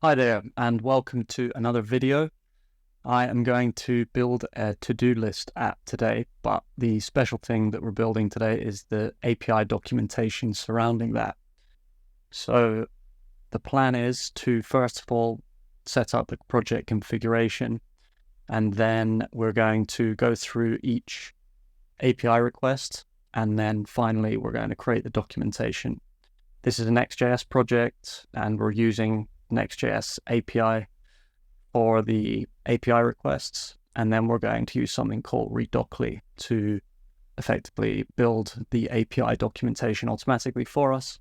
Hi there, and welcome to another video. I am going to build a to-do list app today, but the special thing that we're building today is the API documentation surrounding that. So the plan is to first of all set up the project configuration, and then we're going to go through each API request, and then finally we're going to create the documentation. This is a NextJS project, and we're using NextJS API for the API requests, and then we're going to use something called Redoc to effectively build the API documentation automatically for us.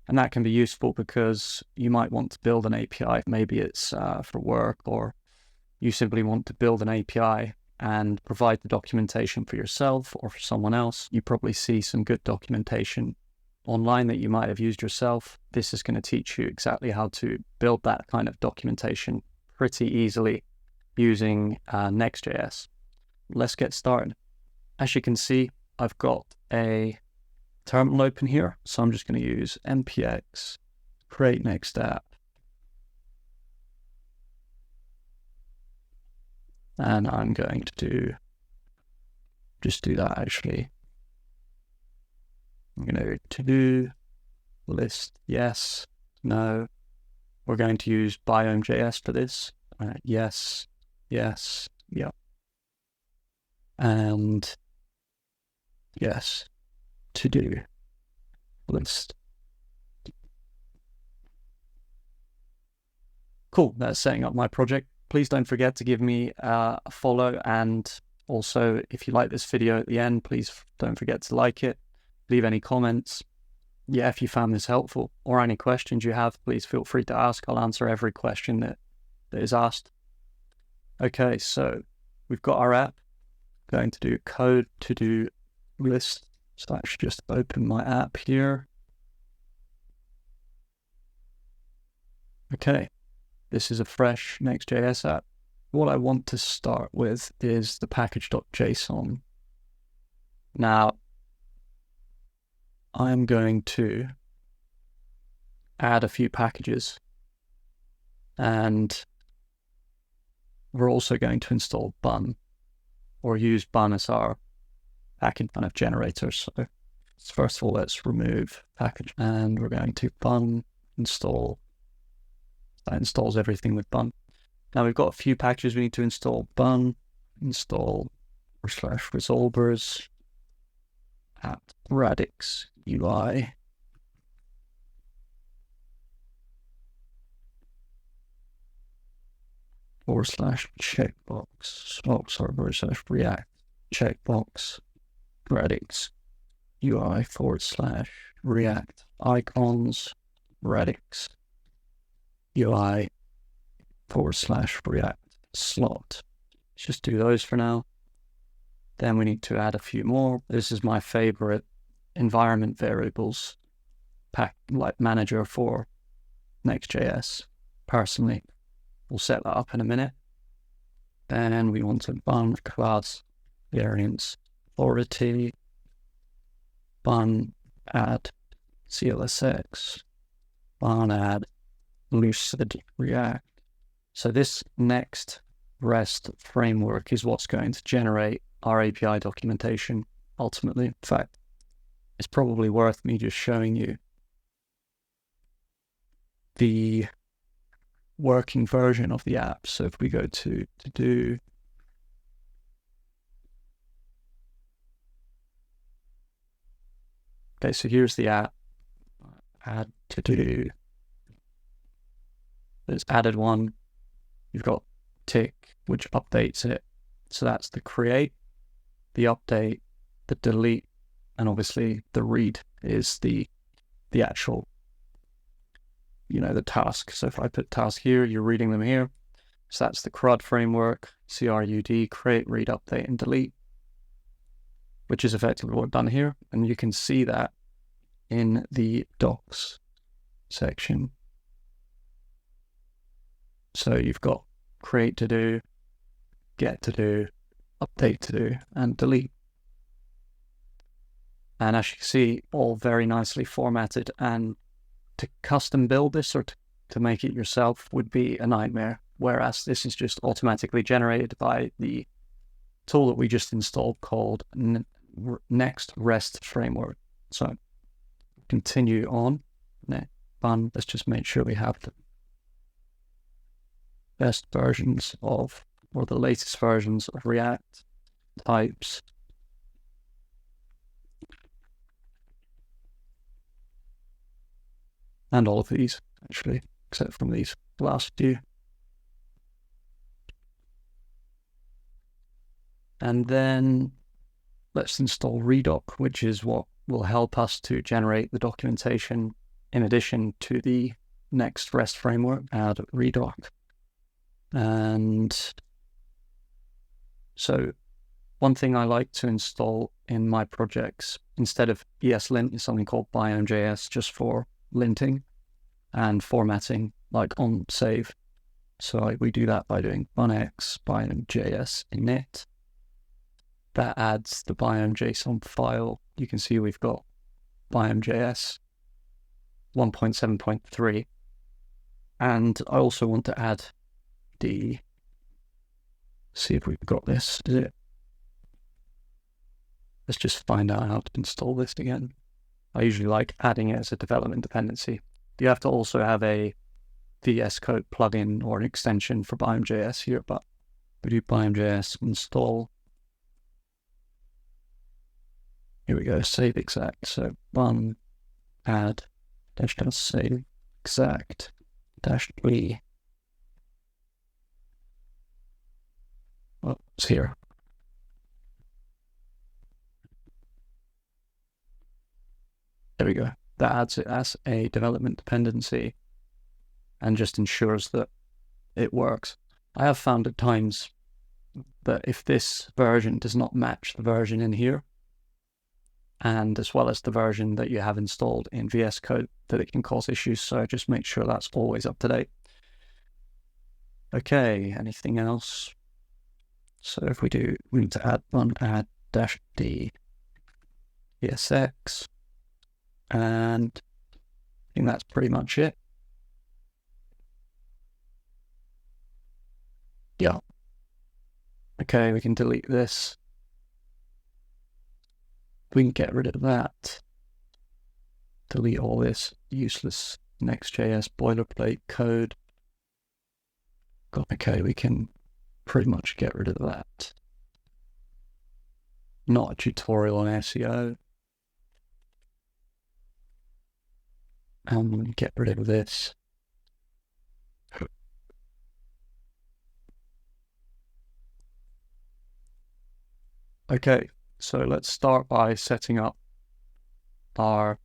And that can be useful because you might want to build an API, maybe it's for work, or you simply want to build an API and provide the documentation for yourself or for someone else. You probably see some good documentation online that you might have used yourself. This is going to teach you exactly how to build that kind of documentation pretty easily using NextJS. Let's get started. As you can see, I've got a terminal open here, so I'm just going to use npx create next app, and I'm going to just do that actually. I'm going to to-do list, yes, no. We're going to use biome.js for this. Yes, yes, yeah. And yes, to-do list. Cool, that's setting up my project. Please don't forget to give me a follow, and also if you like this video at the end, please don't forget to like it. Leave any comments. Yeah, if you found this helpful, or any questions you have, please feel free to ask. I'll answer every question that is asked. Okay, so we've got our app. Going to do code to-do list. So I should just open my app here. Okay, this is a fresh NextJS app. What I want to start with is the package.json. Now, I'm going to add a few packages, and we're also going to install bun, or use bun as our package kind of generator. So first of all, let's remove package, and we're going to bun install. That installs everything with bun. Now we've got a few packages we need to install. Bun install /resolvers at radix UI /checkbox /react checkbox radix UI /react icons radix UI /react slot. Let's just do those for now. Then we need to add a few more. This is my favorite environment variables like manager for NextJS. Personally, we'll set that up in a minute. Then we want to bun class variance authority, bun add CLSX, bun add lucid react. So this next REST framework is what's going to generate our API documentation ultimately. In fact, it's probably worth me just showing you the working version of the app. So if we go to do, okay, so here's the app, add to do. There's added one. You've got tick, which updates it. So that's the create, the update, the delete, and obviously the read is the actual, the task. So if I put task here, you're reading them here. So that's the CRUD framework, CRUD, create, read, update, and delete, which is effectively what I've done here. And you can see that in the docs section. So you've got create to do, get to do, update to do, and delete. And as you can see, all very nicely formatted. And to custom build this, or to to make it yourself would be a nightmare, whereas this is just automatically generated by the tool that we just installed called NextJS Framework. So continue on. Let's just make sure we have the best versions of, or the latest versions of React types. And all of these, actually, except from these last few. And then let's install Redoc, which is what will help us to generate the documentation in addition to the NextJS framework. Add Redoc. And so one thing I like to install in my projects, instead of ESLint, is something called biome.js, just for linting and formatting, like on save. So we do that by doing bunx biome.js init. That adds the biome.json file. You can see we've got biome.js 1.7.3. And I also want to add the, see if we've got this, is it? Let's just find out how to install this again. I usually like adding it as a development dependency. You have to also have a VS Code plugin or an extension for biome.js here, but we do biome.js install. Here we go, save exact. So bun add dash dash save exact dash -e. Well, it's here. There we go. That adds it as a development dependency and just ensures that it works. I have found at times that if this version does not match the version in here, and as well as the version that you have installed in VS Code, that it can cause issues. So just make sure that's always up to date. Okay, anything else? So if we need to add bun add -d ESX. And I think that's pretty much it. Yeah. Okay, we can delete this. We can get rid of that. Delete all this useless NextJS boilerplate code. Okay, we can pretty much get rid of that. Not a tutorial on SEO. And get rid of this. Okay, so let's start by setting up our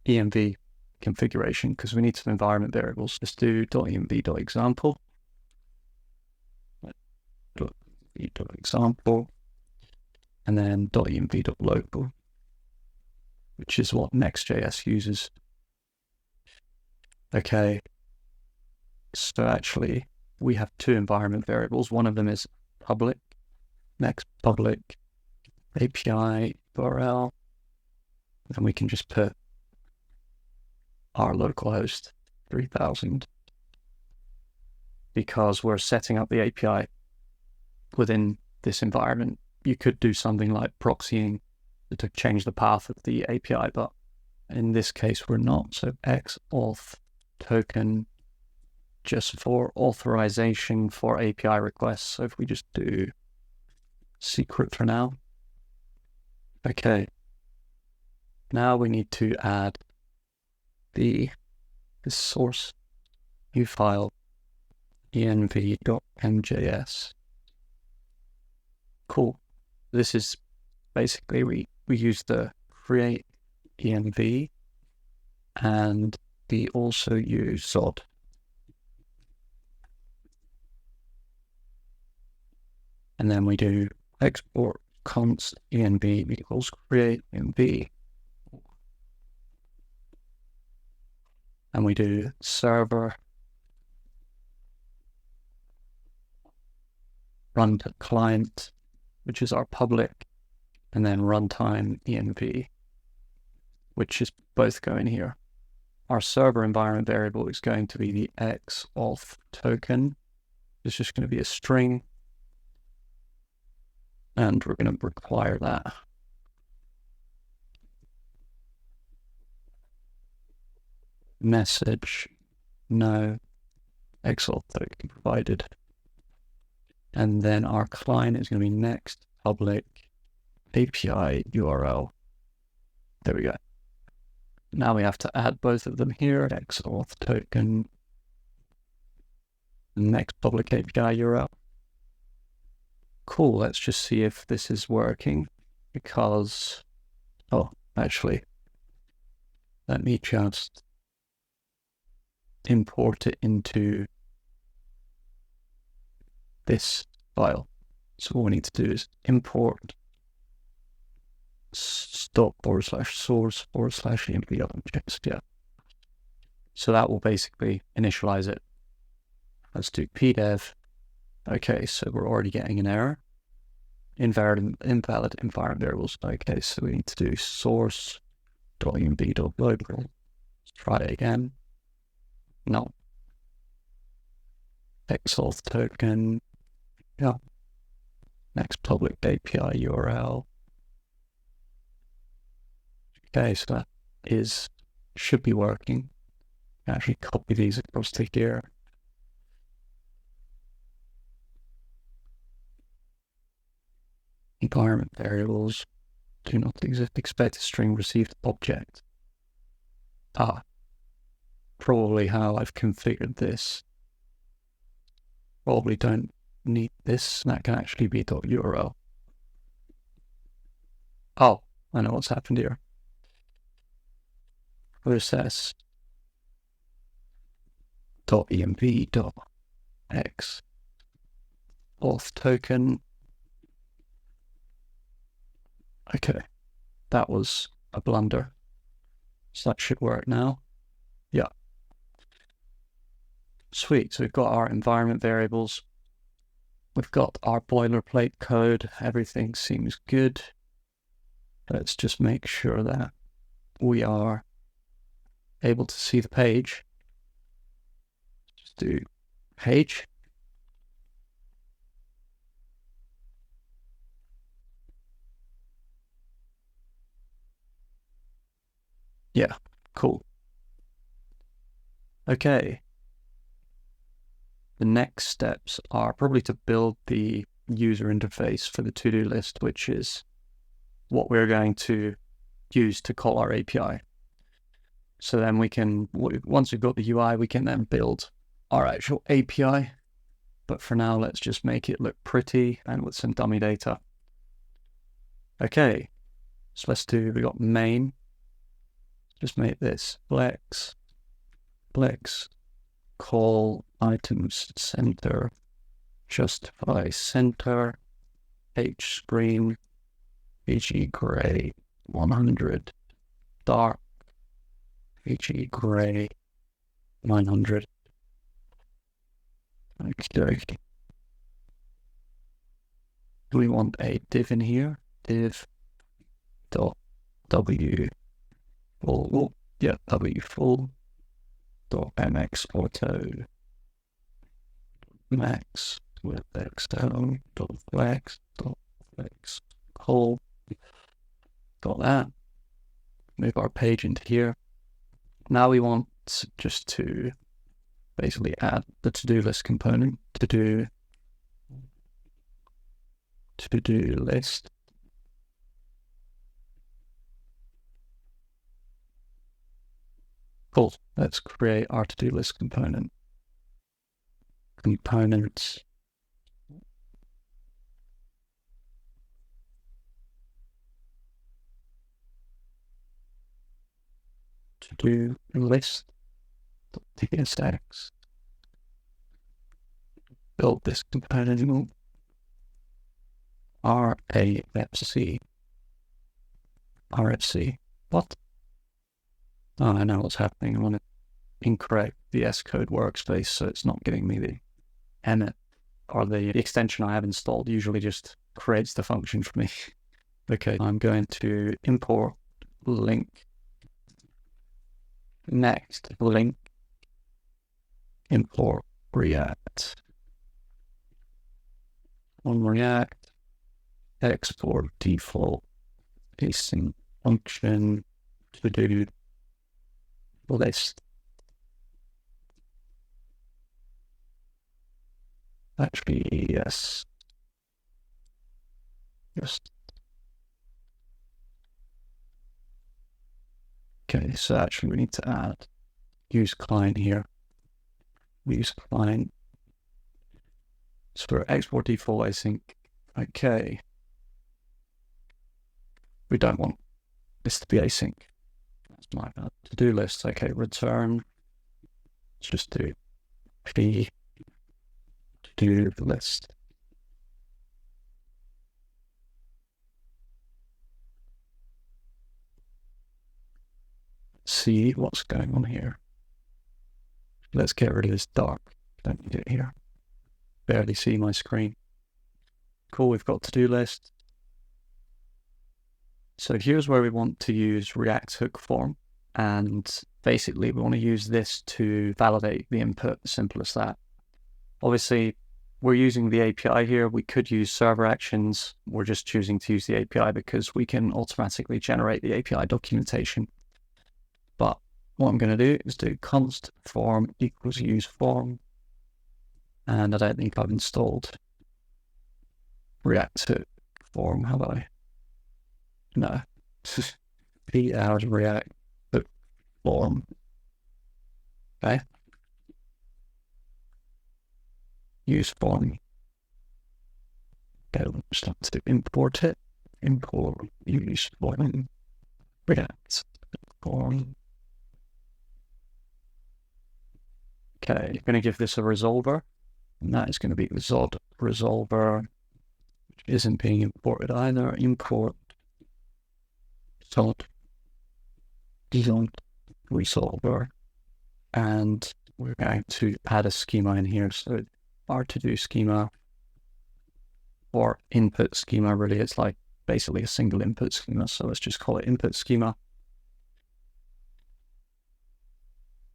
env configuration because we need some environment variables. Let's do .env.example. .env.example and then .env.local, which is what Next.js uses. Okay, so actually we have two environment variables. One of them is public, next public API URL, and we can just put our localhost 3000 because we're setting up the API within this environment. You could do something like proxying to change the path of the API, but in this case we're not. So xauth token just for authorization for API requests. So if we just do secret for now. Okay, now we need to add the source new file env.mjs. Cool. This is basically we use the create env, and we also use sod. And then we do export const env equals create env. And we do server run to client, which is our public, and then runtime env, which is both going here. our server environment variable is going to be the xauth token. It's just going to be a string, and we're going to require that. Message, no, xauth token provided. And then our client is going to be next public API URL. There we go. Now we have to add both of them here. Xauth token, next public API URL. Cool, let's just see if this is working, because, oh, actually, let me just import it into this file. So what we need to do is import stop/source/env objects. Yeah. So that will basically initialize it. Let's do pdev. Okay, so we're already getting an error. Invalid environment variables. Okay, so we need to do source.env.local. Let's try it again. No. Xauth token. Yeah. Next public API URL. Okay, so that should be working. Actually copy these across to here. Environment variables do not exist. Expect a string received object. Probably how I've configured this. Probably don't need this. That can actually be .url. Oh, I know what's happened here. Process .env.x auth token. Okay, that was a blunder. So that should work now. Yeah. Sweet, so we've got our environment variables. We've got our boilerplate code. Everything seems good. Let's just make sure that we are able to see the page. Just do page. Yeah, cool. Okay. The next steps are probably to build the user interface for the to-do list, which is what we're going to use to call our API. So then we can, once we've got the UI, we can then build our actual API. But for now, let's just make it look pretty and with some dummy data. Okay, so we got main. Just make this flex, call items center, justify center, H screen, HE gray 100, dark, HE gray 900. Okay. Do we want a div in here? Div dot w full, yeah, w full dot mx auto max with external dot flex call. Got that. Move our page into here. Now we want just to basically add the to-do list component. To-do list. Cool. Let's create our to-do list component. Components. To-do list. .tsx. Build this component. RAFC. RFC. What? Oh, I know what's happening. I want to incorrect the S code workspace, so it's not giving me the emit, or the extension I have installed usually just creates the function for me. Okay, I'm going to import link Next, link, import React. On React, export default async function to do list. Actually, yes. Just okay, so actually we need to add use client here. Use client. So for export default async, okay. We don't want this to be async. That's my bad. To-do list, okay, return. Let's just do p to-do list. See what's going on here. Let's get rid of this dark. Don't need it here. Barely see my screen. Cool, we've got to-do list. So here's where we want to use React hook form. And basically we want to use this to validate the input, simple as that. Obviously, we're using the API here. We could use server actions. We're just choosing to use the API because we can automatically generate the API documentation. But what I'm going to do is do const form equals use form. And I don't think I've installed React hook form, have I? No. P out React hook form. Okay. Use form. Okay, we'll just have to import it. Import use form. React form. Okay, you're going to give this a resolver, and that is going to be resolver, which isn't being imported either. Import solid resolver, and we're going to add a schema in here. So our to-do schema or input schema, really, it's like basically a single input schema. So let's just call it input schema.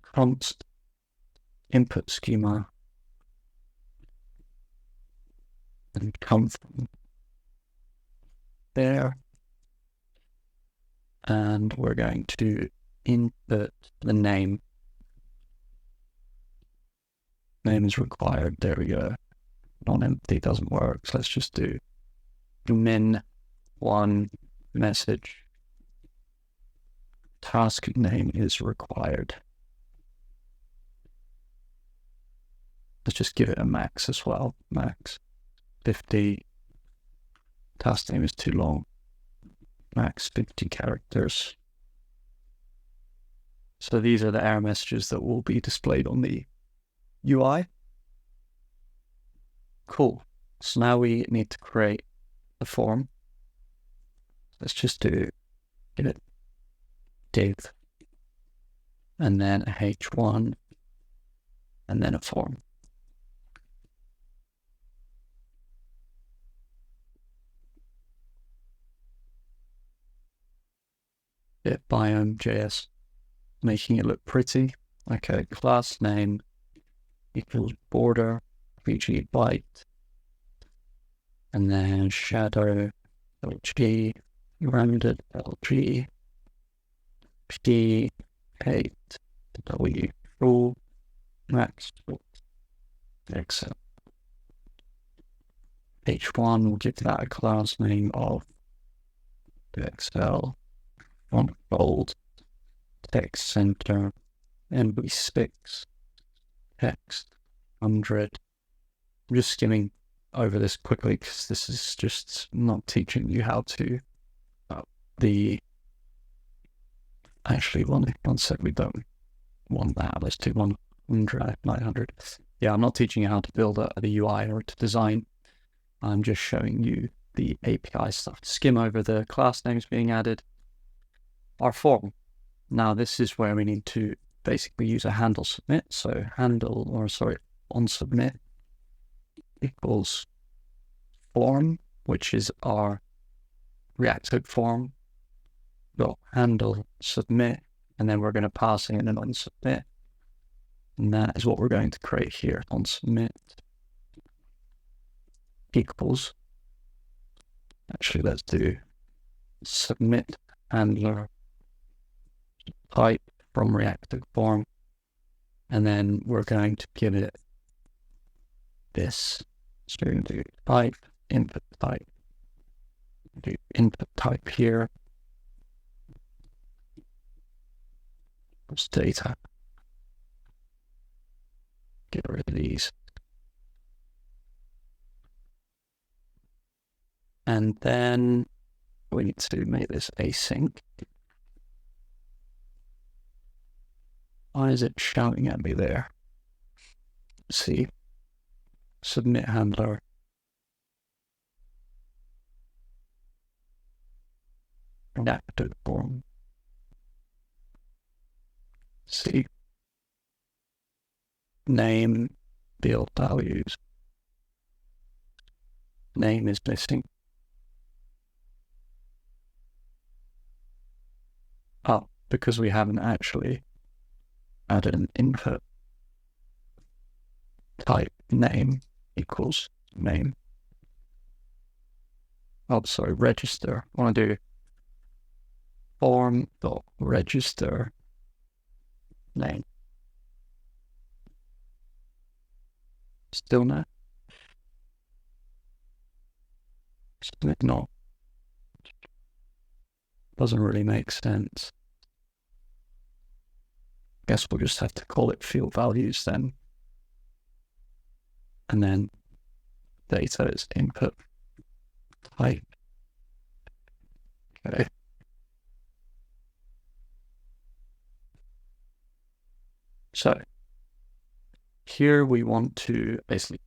Const input schema, and come from there. And we're going to input the name. Name is required. There we go. Non-empty doesn't work. So let's just do min1 message. Task name is required. Let's just give it a max as well. Max 50. Task name is too long. Max 50 characters. So these are the error messages that will be displayed on the UI. Cool. So now we need to create the form. Let's just do it div, and then a h1, and then a form. Bit biome.js, making it look pretty. Okay, class name equals border, VG byte, and then shadow LG, rounded LG, P8, W, rule, max, Excel. H1 will give that a class name of Excel, font bold, text center, MB6, text 100. I'm just skimming over this quickly because this is just not teaching you how to actually one sec, we don't want that. Let's do 100, 900. Yeah, I'm not teaching you how to build the UI or to design. I'm just showing you the API stuff. Skim over the class names being added. Our form. Now this is where we need to basically use a handle submit. So on submit equals form, which is our React hook form, dot handle submit and then we're going to pass in an on submit. And that is what we're going to create here. On submit equals, actually, let's do submit handler type from reactive form. And then we're going to give it this. So we're going to do type, input type, do input type here. What's data? Get rid of these. And then we need to make this async. Why is it shouting at me there? See, submit handler. Reactive form. See, name, field values. Name is missing. Oh, because we haven't actually added an input. Type name equals name. Oh, sorry, register. I want to do form.register name. Still not? No. Doesn't really make sense. Guess we'll just have to call it field values then. And then data is input type. Okay. So here we want to basically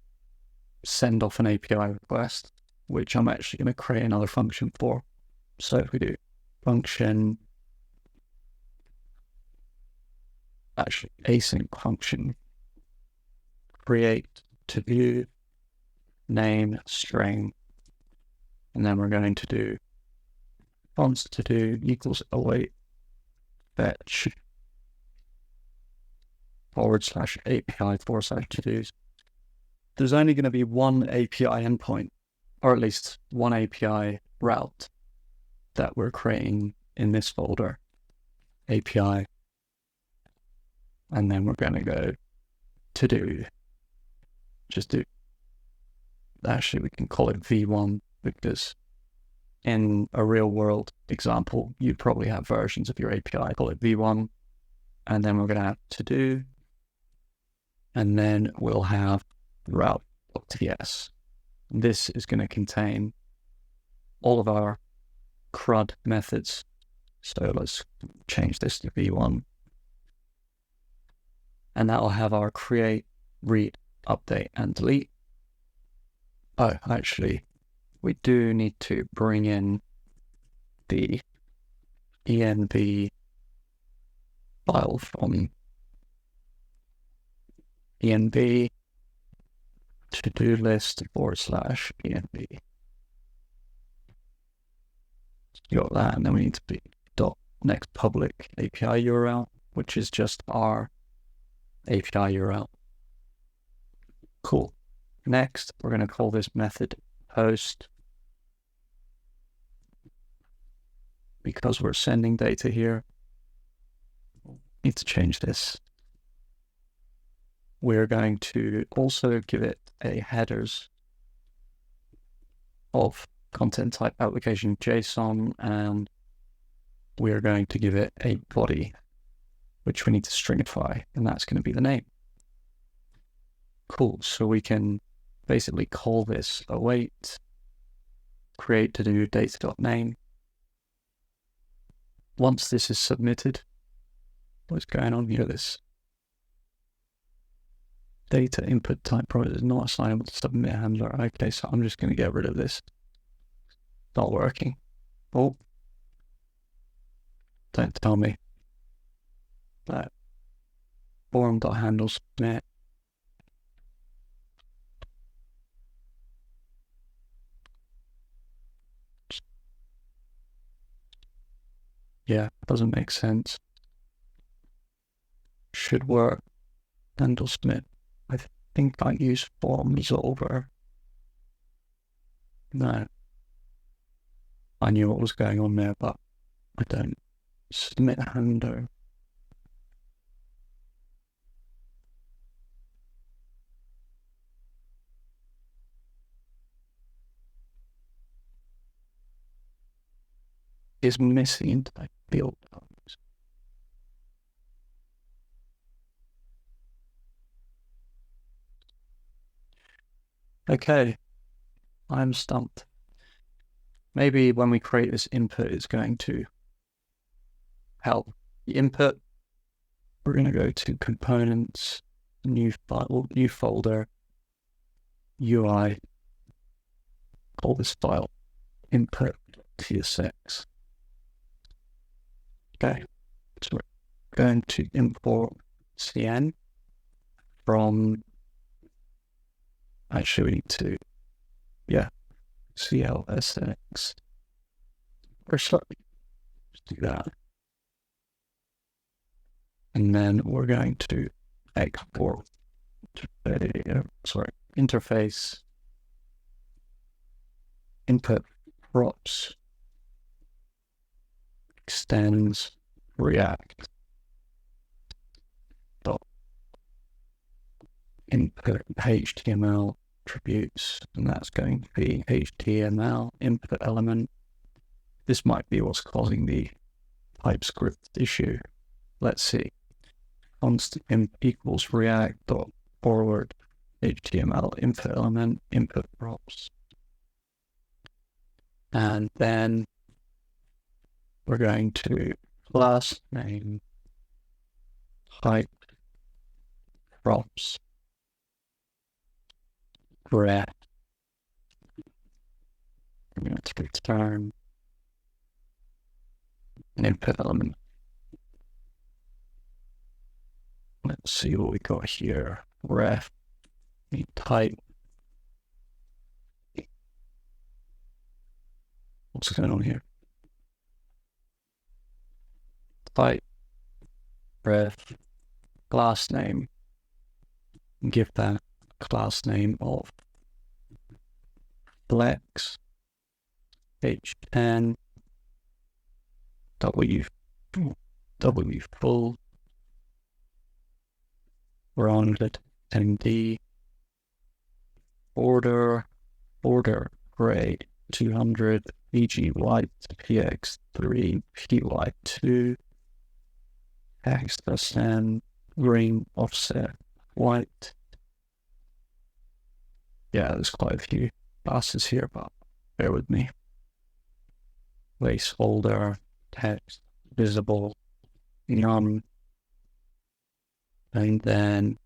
send off an API request, which I'm actually going to create another function for. So if we do function, actually async function, create to view, name, string, and then we're going to do fonts to do equals await fetch /API/to-dos. There's only going to be one API endpoint, or at least one API route that we're creating in this folder, API. And then we're going to go to do, just do, actually we can call it V1 because in a real world example, you probably have versions of your API, call it V1. And then we're going to have to do, and then we'll have route.ts. This is going to contain all of our CRUD methods. So let's change this to V1. And that will have our create, read, update, and delete. Oh, actually, we do need to bring in the env file from env to-do list /env. You got that, and then we need to be .next public API URL, which is just our API URL. Cool. Next, we're going to call this method post because we're sending data here. Need to change this. We're going to also give it a headers of content type application JSON, and we're going to give it a body, which we need to stringify, and that's going to be the name. Cool. So we can basically call this await, create to do data.name. Once this is submitted, what's going on here? This data input type product is not assignable to submit handler. Okay, so I'm just going to get rid of this. Not working. Oh, don't tell me that form.handle submit. Yeah, doesn't make sense. should work. Handle submit. I think I use form resolver. No. I knew what was going on there, but I don't. Submit handle. Is missing into the field. Okay, I'm stumped. Maybe when we create this input, it's going to help. The input, we're going to go to components, new file, new folder, UI, call this file input.tsx. Okay, so we're going to import cn from, actually we need to, CLSX. Or sorry, just do that. And then we're going to export, interface, input props, extends React dot input HTML attributes, and that's going to be HTML input element. This might be what's causing the TypeScript issue. Let's see. Const imp equals React dot forward HTML input element input props, and then we're going to class name type props ref. I'm going to return an input element. Let's see what we got here. Ref type. What's going on here? Type ref class name. Give that class name of flex h10 w full rounded md order grade 200 pg white px3 py2 text sn green offset white. Yeah, there's quite a few classes here, but bear with me. Placeholder, text, visible, none, and then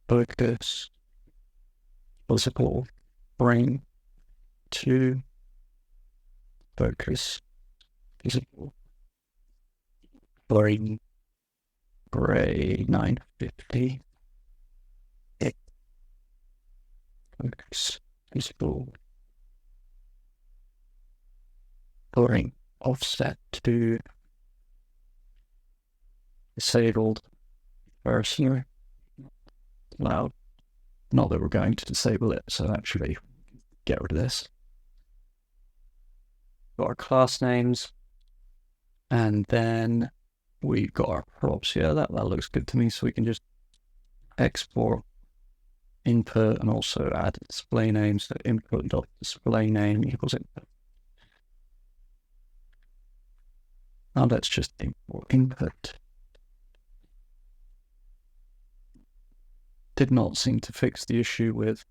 focus, visible, bring to focus, visible, bring gray 950, focus, visible, bring offset to disabled person loud. Not that we're going to disable it, so actually get rid of this. Got our class names, and then we've got our props here. That looks good to me, so we can just export input and also add display name. So input.display name equals input. Now let's just import input. Did not seem to fix the issue with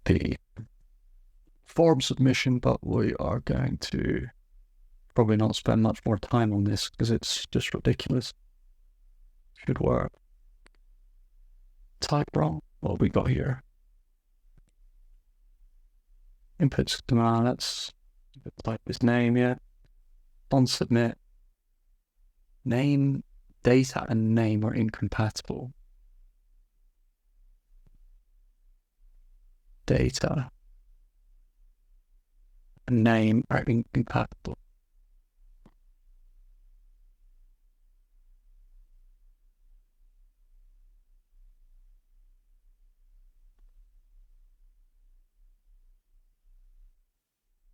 the form submission, but we are going to probably not spend much more time on this because it's just ridiculous. Should work. Type wrong. What we got here? Inputs command. Let's type his name here. On submit. Name, data, and name are incompatible. Data. and name are incompatible.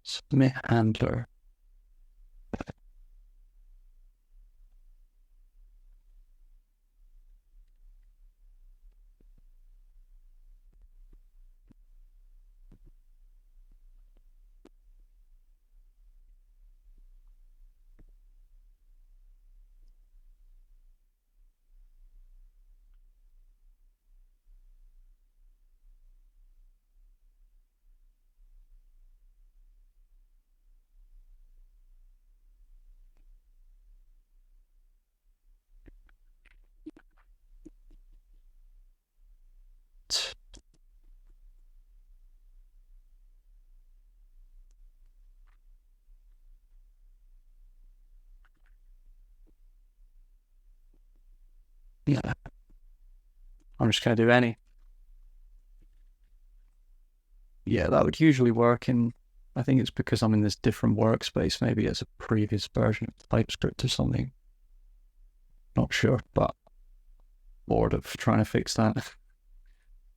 Submit handler. Yeah, I'm just going to do any. Yeah, that would usually work in, I think it's because I'm in this different workspace. Maybe it's a previous version of TypeScript or something. Not sure, but bored of trying to fix that.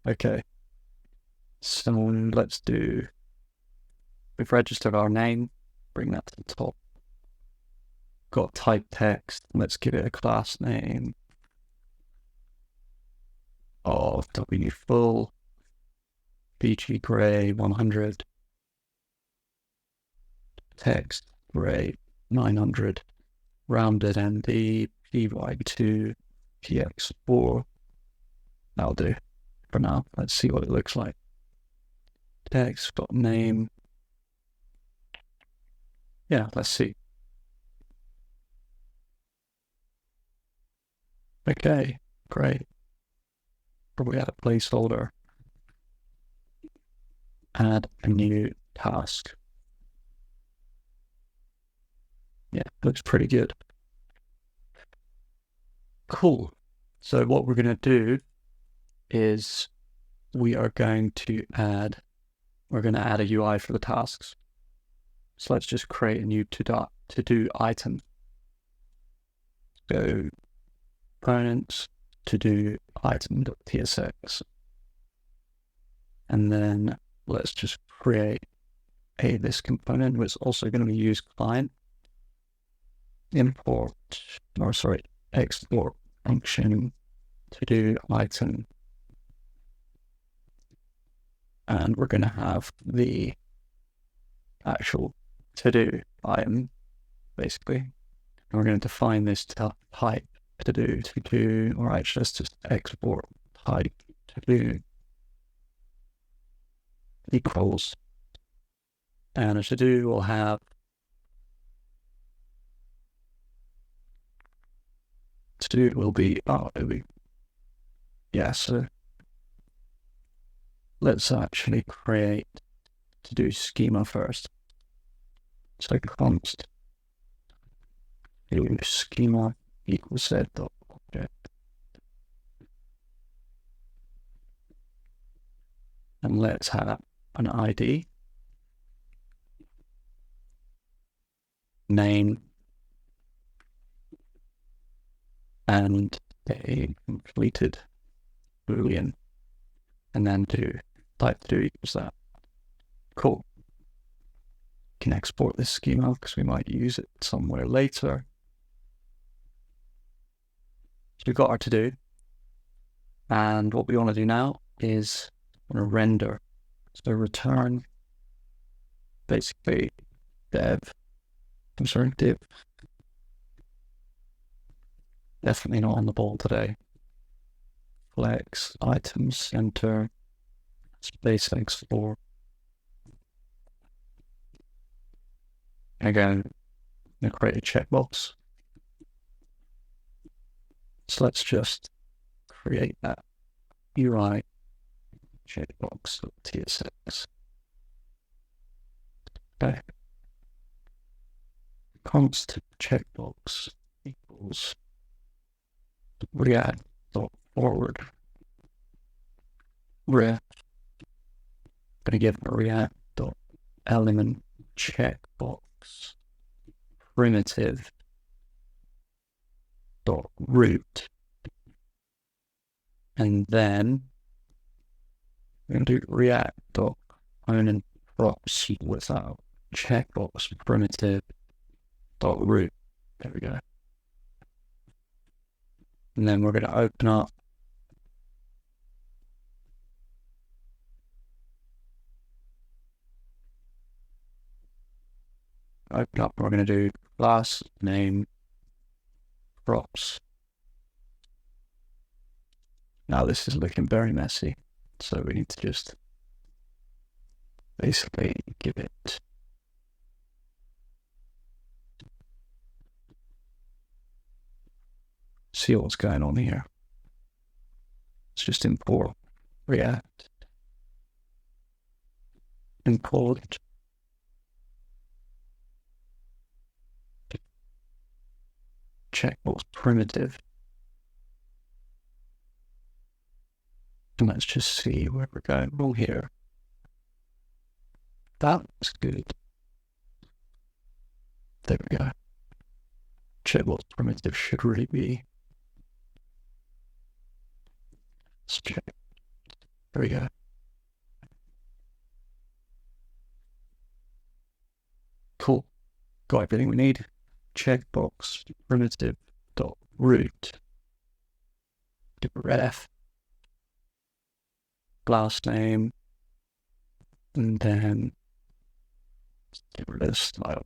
Okay. So let's do, we've registered our name, bring that to the top. Got type text, let's give it a class name of W full, BG gray 100, text gray 900, rounded ND, PY2, PX4. That'll do for now. Let's see what it looks like. Text, got name. Yeah, let's see. Okay, great. Probably add a placeholder. Add a new task. Yeah, looks pretty good. Cool. So what we're going to do is we're going to add a UI for the tasks. So let's just create a new to-do item. So components, to-do item.tsx. And then let's just create this component, which is also going to be used client. Export function to-do item. And we're going to have the actual to-do item, basically. And we're going to define this type to-do, or actually let's just export type to-do equals. And a to-do will have to-do will be, yeah, so let's actually create to-do schema first. So const to-do schema equals set.object. And let's have an ID, name, and a completed Boolean, and then type to do equals that. Cool. Can export this schema because we might use it somewhere later. So we've got our to do, and what we want to do now is want to render. So return basically div. Definitely not on the ball today. Flex items center space x4. Again, I'm going to create a checkbox. So let's just create that UI checkbox.tsx. Okay. Const checkbox equals react.forward ref. Going to give it a react.element checkbox primitive dot root, and then we're going to do react dot component props without checkbox primitive dot root. There we go. And then we're going to open up we're going to do class name props. Now this is looking very messy, so we need to just basically give it see what's going on here. Let's just import React, import checkbox primitive, and let's just see where we're going wrong here. That's good. There we go. Checkbox primitive should really be. Let's check. There we go. Cool. Got everything we need. Checkbox primitive dot root. Do ref. Class name. And then get rid of the style.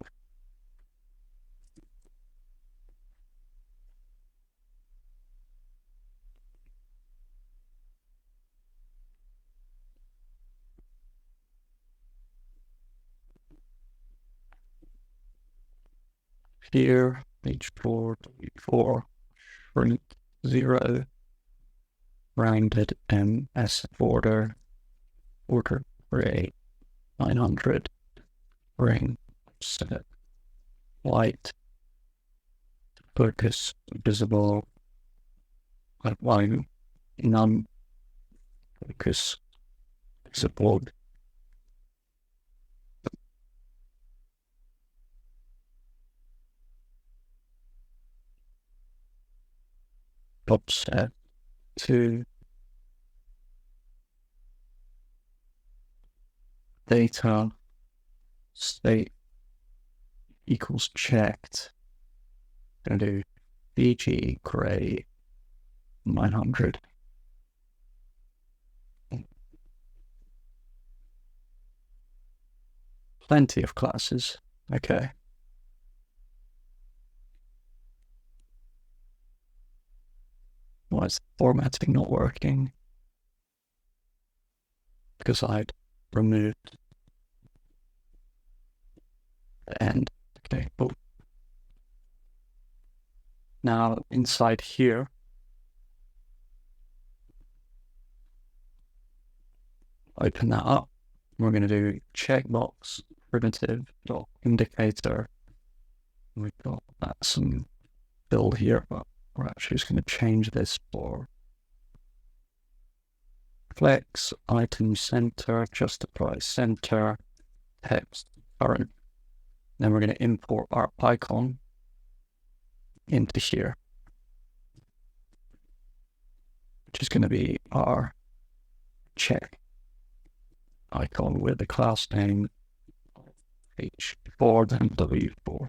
Here, h4, w4, shrink 0, rounded ms border, order array 900, ring set white, focus visible, volume none, focus visible. Top set to data state equals checked. Gonna do bg gray 900. Plenty of classes. Okay. Why is the formatting not working? Because I'd removed the end. Okay, cool. Now inside here, open that up. We're going to do checkbox primitive dot indicator. We've got some build here, but we're actually just going to change this for flex, item center, justify center, text current. Then we're going to import our icon into here, which is going to be our check icon with the class name h4 then w4.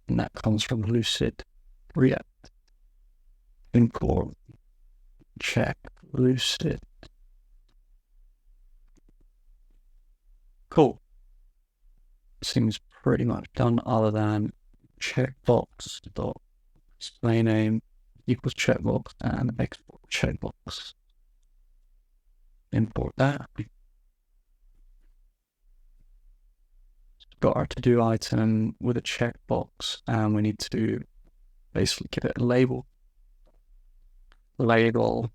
And that comes from Lucid React. Import check Lucid. Cool. Seems pretty much done, other than checkbox dot display name equals checkbox and export checkbox. Import that. Got our to-do item with a checkbox, and we need to basically give it a label. Label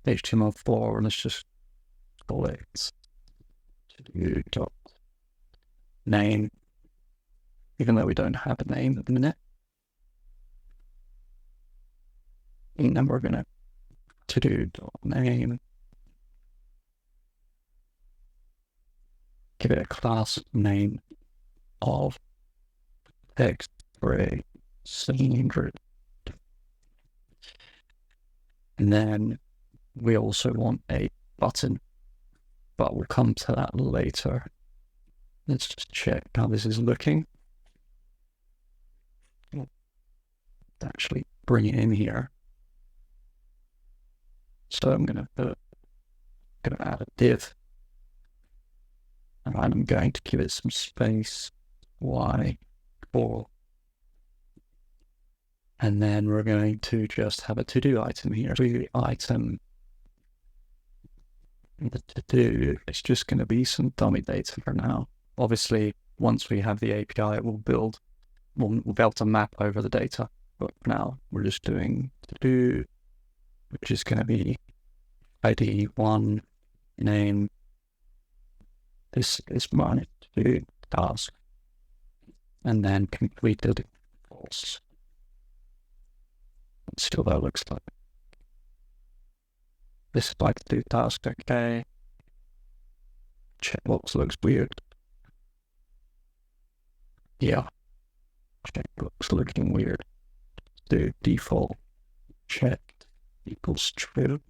HTML4, and let's just call it to-do dot name, even though we don't have a name at the minute. And then we're gonna to-do dot name give it a class name of text array 700. And then we also want a button, but we'll come to that later. Let's just check how this is looking. Let's actually bring it in here. So I'm going to add a div, and I'm going to give it some space, y, 4. And then we're going to just have a to-do item here. The item, the to-do is just going to be some dummy data for now. Obviously, once we have the API, it will build, we'll be able to map over the data. But for now, we're just doing to-do, which is going to be ID 1, name. This is my to-do task. And then completed false. Let's see what that looks like. This is my to-do task, okay. Checkbox looks weird. Yeah. Checkbox looking weird. Do default checked equals true.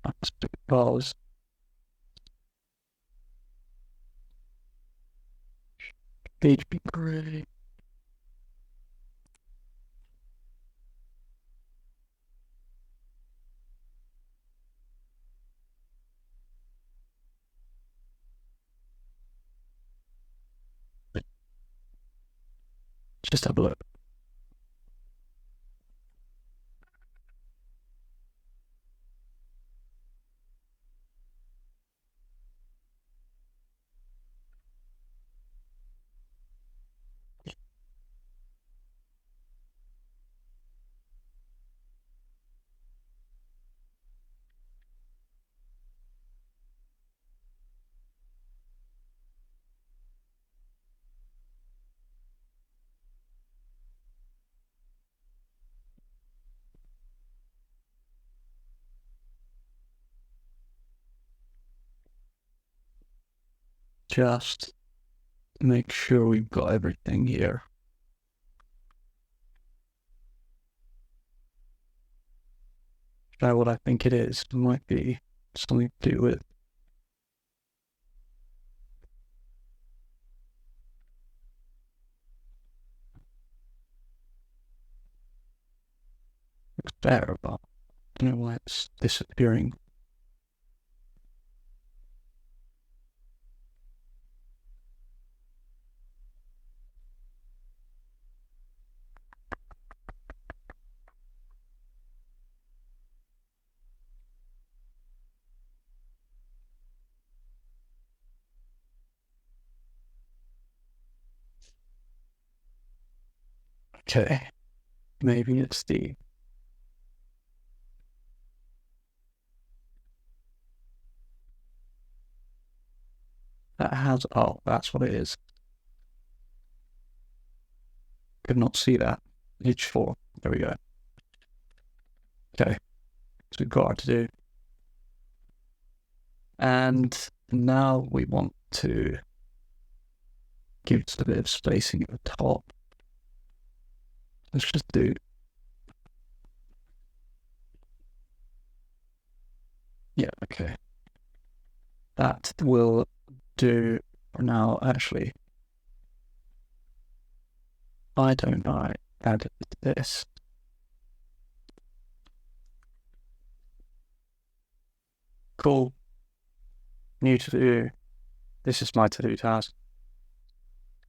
That's because PHP gray. Just have a look. Just make sure we've got everything here. Try what I think it is. It might be something to do with it's better, but I don't know why it's disappearing. Okay, maybe it's the that has, oh, that's what it is. Could not see that. H4, there we go. Okay, so we've got our to do. And now we want to give it a bit of spacing at the top. Let's just do yeah, okay. That will do for now. Actually, why don't I add this? Cool. New to do. This is my to-do task.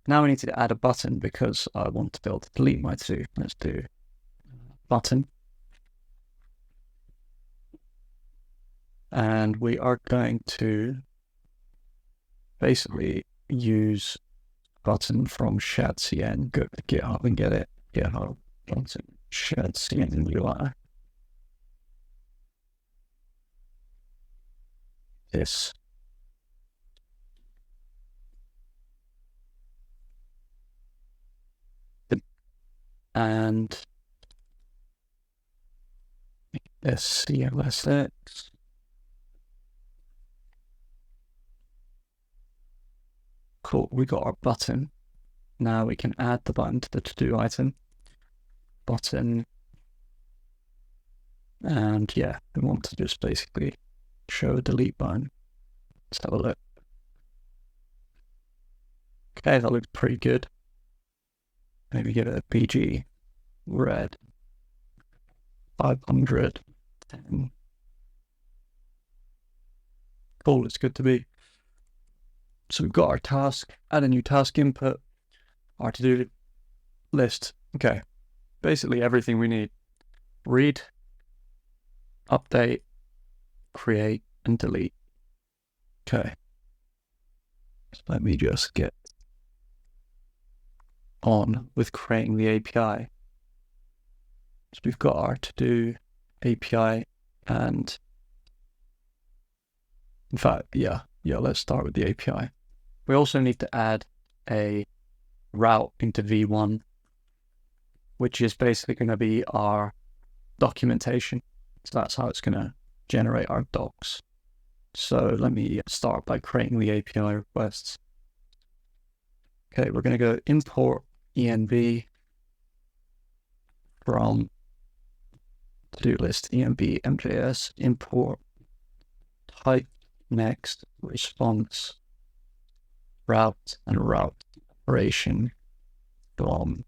Now we need to add a button because I want to be able to delete my to-do. Let's do button. And we are going to basically use button from shadcn, go to GitHub and get it. GitHub button shadcn UI. This. And SCLSX. Cool, we got our button. Now we can add the button to the to-do item. Button. And yeah, we want to just basically show a delete button. Let's have a look. Okay, that looks pretty good. Maybe give it a PG red 500. Cool, it's good to be. So we've got our task, add a new task input, our to-do list. Okay, basically everything we need. Read, update, create, and delete. Okay. So let me just get on with creating the API. So we've got our to-do API, and in fact, yeah, let's start with the API. We also need to add a route into V1, which is basically going to be our documentation. So that's how it's going to generate our docs. So let me start by creating the API requests. Okay, we're going to go import env from to-do list env mjs import type next response route and route operation from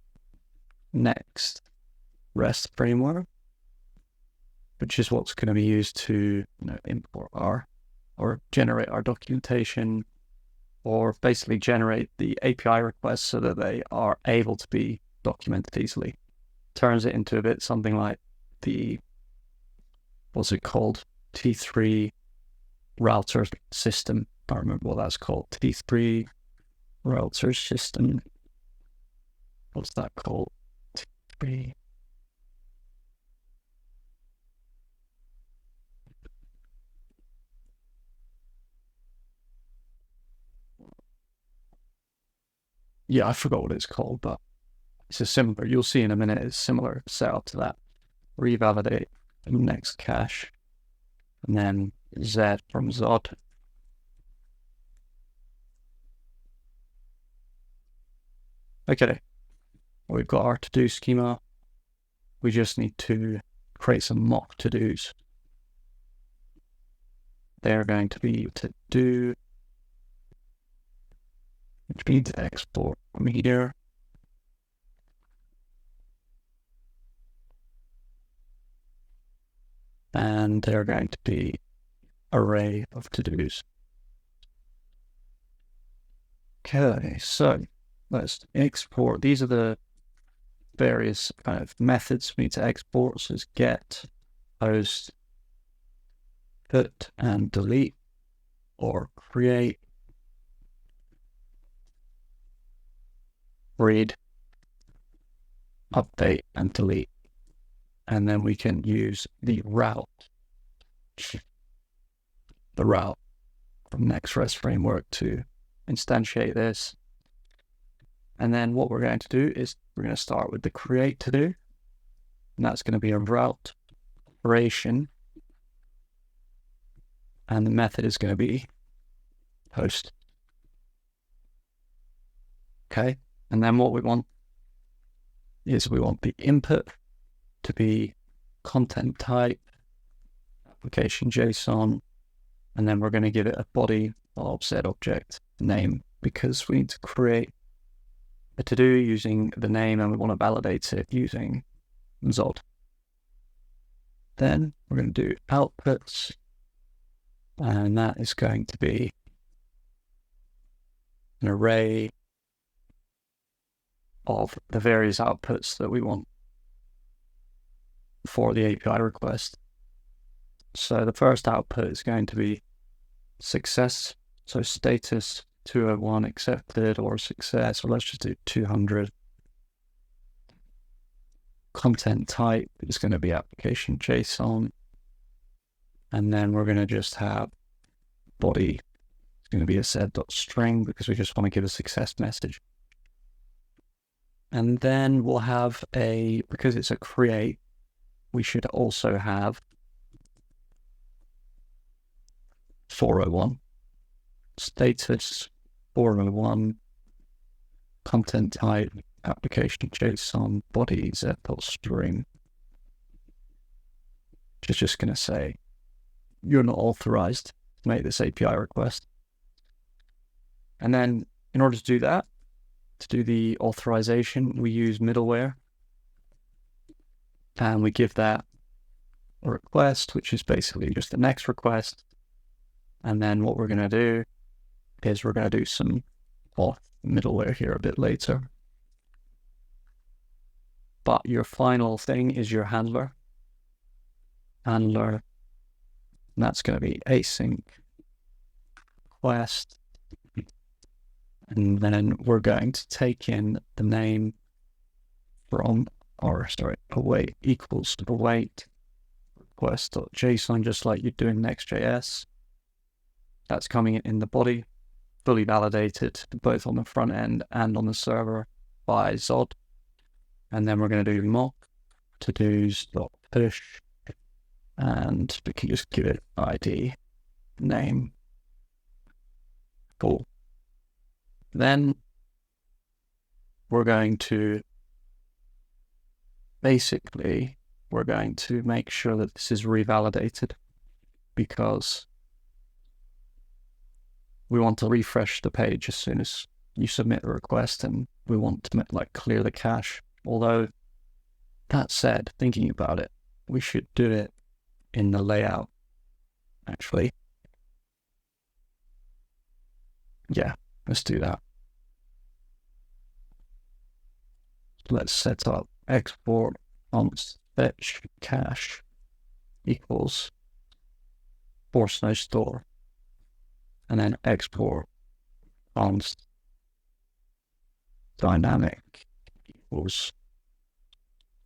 next REST framework, which is what's going to be used to import our or generate our documentation, or basically generate the API requests so that they are able to be documented easily. Turns it into a bit something like the, what's it called? T3 router system. I don't remember what that's called. T3 router system. What's that called? T3. Yeah, I forgot what it's called, but it's a similar, you'll see in a minute, it's similar setup to that. Revalidate next cache, and then Z from Zod. Okay, we've got our to-do schema. We just need to create some mock to-dos. They're going to be to-do, which means export from here. And they're going to be array of to-dos. Okay, so let's export. These are the various kind of methods we need to export. So it's get, post, put, and delete, or create, read, update, and delete. And then we can use the route from Next.REST framework to instantiate this. And then what we're going to do is we're going to start with the create to do, and that's going to be a route operation, and the method is going to be post. Okay, and then what we want is we want the input to be content type, application JSON, and then we're going to give it a body of set object name, because we need to create a to-do using the name and we want to validate it using Zod. Then we're going to do outputs, and that is going to be an array of the various outputs that we want for the API request. So the first output is going to be success, so status 201 accepted or success, or let's just do 200. Content type is going to be application JSON, and then we're going to just have body, it's going to be a set.string because we just want to give a success message. And then we'll have because it's a create, we should also have 401. Status 401. Content type, application JSON, body ZPL string. Which is just going to say, you're not authorized to make this API request. And then in order to do that, to do the authorization, we use middleware. And we give that a request, which is basically just the next request. And then what we're going to do is we're going to do some auth middleware here a bit later. But your final thing is your handler. And that's going to be async request. And then we're going to take in the name from, await equals await request.json, just like you do in NextJS. That's coming in the body, fully validated both on the front end and on the server by Zod. And then we're going to do mock todos.push, and we can just give it ID, name. Cool. Then we're going to make sure that this is revalidated, because we want to refresh the page as soon as you submit the request, and we want to clear the cache. Although that said, thinking about it, we should do it in the layout, actually. Yeah, let's do that. Let's set up export const fetch cache equals force no store, and then export const dynamic equals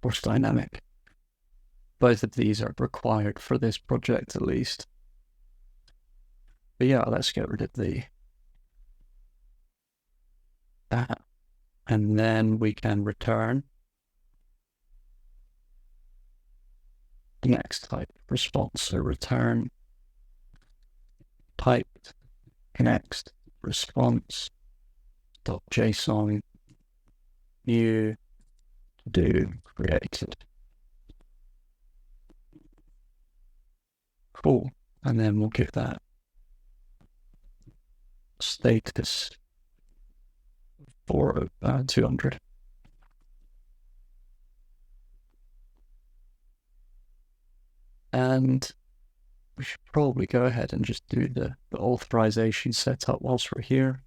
force dynamic. Both of these are required for this project at least. But yeah, let's get rid of that. And then we can return the next type response. So return type next response .json new do created. Cool. And then we'll give that status for 200. And we should probably go ahead and just do the authorization setup whilst we're here.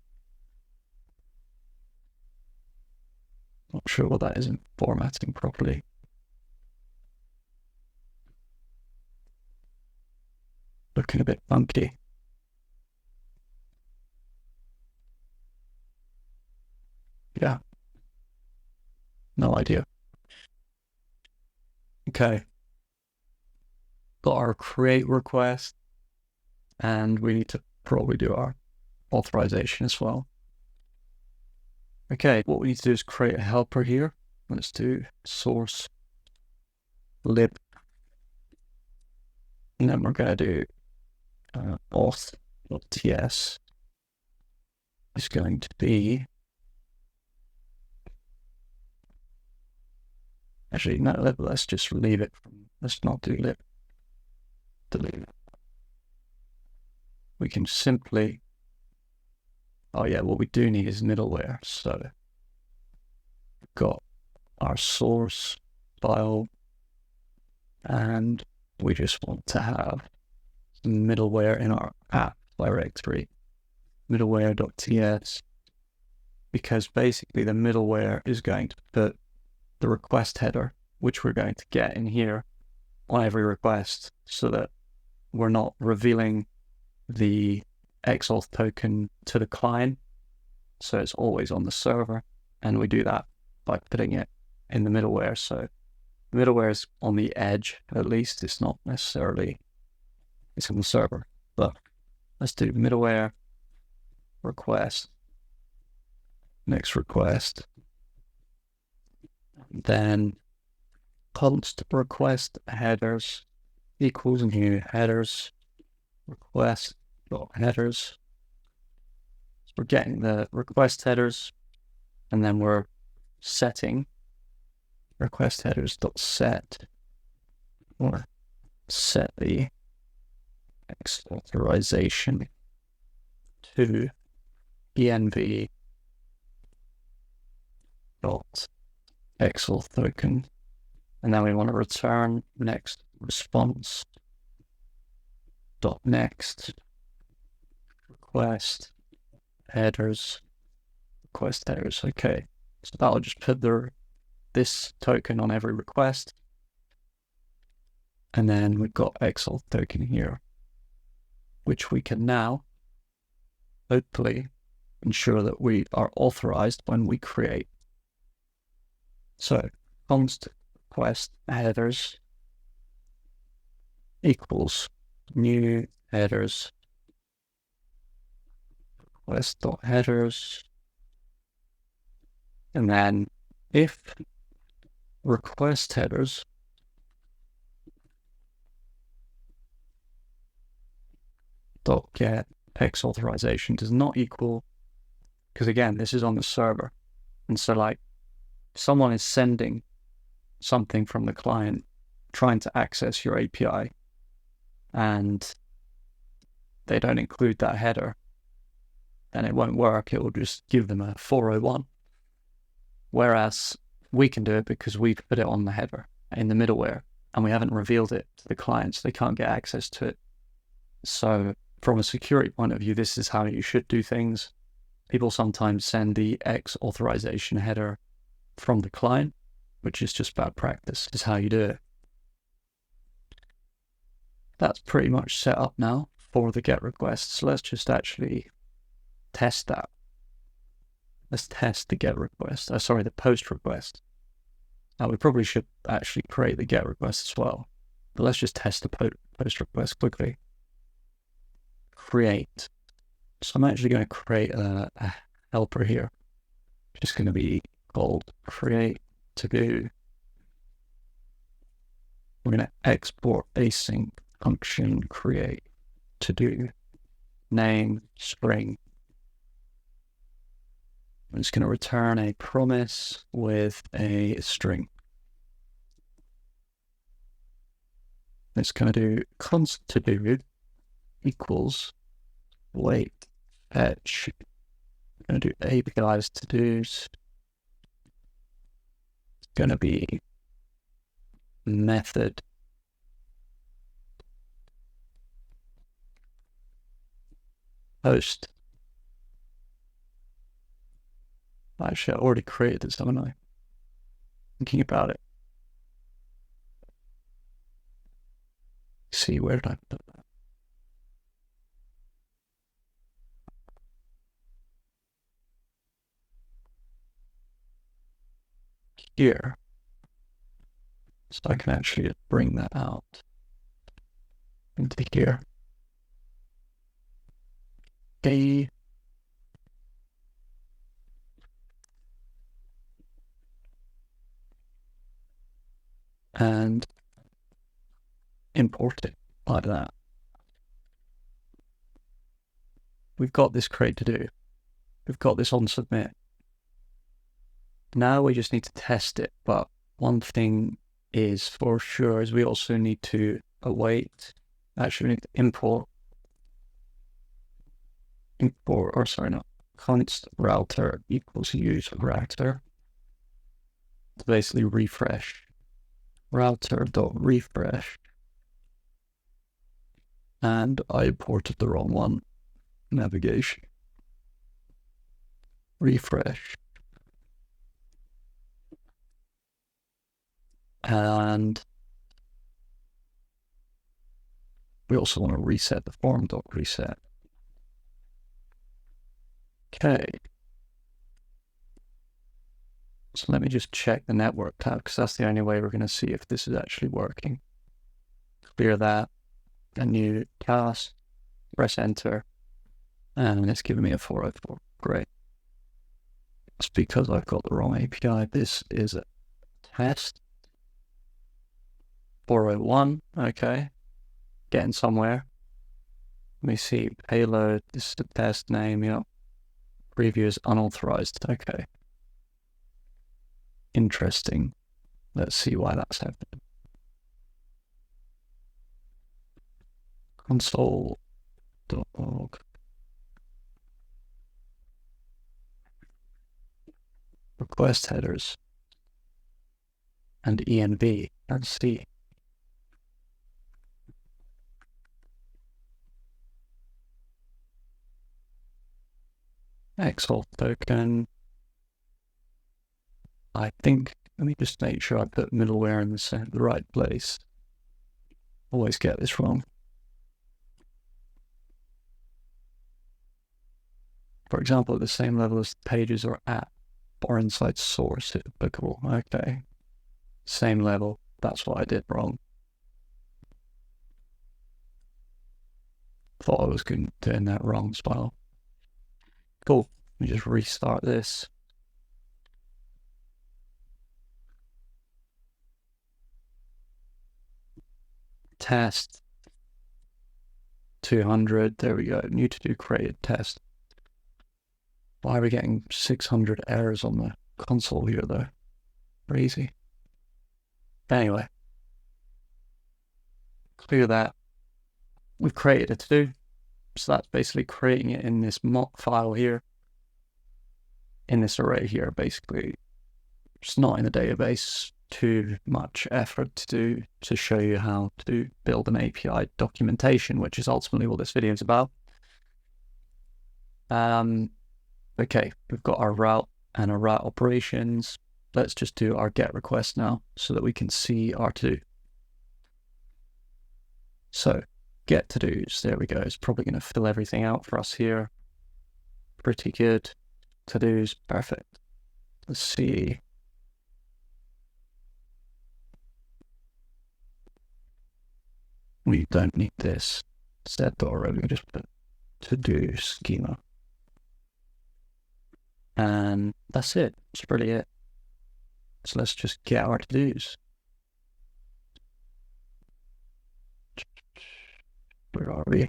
Not sure what that isn't formatting properly. Looking a bit funky. Yeah. No idea. Okay. Got our create request, and we need to probably do our authorization as well. Okay, what we need to do is create a helper here. Let's do source lib. And then we're going to do auth.ts is going to be, actually, no, let's just leave it. Let's not do lib. Delete it. We can simply, oh yeah, what we do need is middleware. So we've got our source file, and we just want to have middleware in our app directory, middleware.ts, because basically the middleware is going to put the request header, which we're going to get in here on every request, so that we're not revealing the XAuth token to the client. So it's always on the server, and we do that by putting it in the middleware. So the middleware is on the edge, at least. It's not necessarily, it's on the server. But let's do middleware request, next request, then const request headers equals new headers request headers. So we're getting the request headers, and then we're setting request headers.set, or set the X authorization to env dot xauth token, and then we want to return next response dot next request headers. Okay, so that'll just put this token on every request, and then we've got xauth token here, which we can now hopefully ensure that we are authorized when we create. So const request headers equals new headers request.headers, and then if request headers dot get X authorization does not equal, because again, this is on the server, and so like someone is sending something from the client trying to access your API and they don't include that header, then it won't work. It will just give them a 401. Whereas we can do it because we've put it on the header in the middleware and we haven't revealed it to the client, so they can't get access to it. So from a security point of view, this is how you should do things. People sometimes send the X authorization header from the client, which is just bad practice. This is how you do it. That's pretty much set up now for the GET request. So let's just actually test that. Let's test the GET request. The POST request. Now we probably should actually create the GET request as well, but let's just test the POST request quickly. Create. So I'm actually going to create a helper here. It's just going to be called create to do. We're going to export async function create to do name string. I'm just going to return a promise with a string. It's going to do const to do equals wait fetch. I'm going to do APIs to do's. It's going to be method post. Actually, I already created this, haven't I? Thinking about it. See, where did I put that? Here. So I can actually bring that out into here. Okay. And import it like that. We've got this create to do. We've got this on submit. Now we just need to test it, but one thing is for sure is we also need to await. Actually, we need to const router equals use router to basically refresh. Router.refresh, and I imported the wrong one. Navigation. Refresh. And we also want to reset the form.reset. Okay. So let me just check the network tab, because that's the only way we're going to see if this is actually working. Clear that, a new task, press enter, and it's giving me a 404. Great. It's because I've got the wrong API. This is a test. 401, okay. Getting somewhere. Let me see, payload, this is the test name, yeah. Preview is unauthorized, okay. Interesting. Let's see why that's happening. Console.log. Request headers. And env. Let's see. XOR token. I think, let me just make sure I put middleware in the right place. Always get this wrong. For example, at the same level as the pages or app or inside source if applicable. Okay. Same level. That's what I did wrong. Thought I was doing that wrong as well. Cool. Let me just restart this. Test 200. There we go. New to do created test. Why are we getting 600 errors on the console here though? Crazy. Anyway, clear that. We've created a to-do. So that's basically creating it in this mock file here. In this array here, basically. It's not in the database. Too much effort to do to show you how to build an API documentation, which is ultimately what this video is about. Okay, we've got our route and our route operations. Let's just do our get request now so that we can see our to-do. So get to-dos, there we go. It's probably going to fill everything out for us here. Pretty good. To-dos, perfect. Let's see. We don't need this set already. We just put to-do schema. And that's it. That's really it. So let's just get our to-dos. Where are we?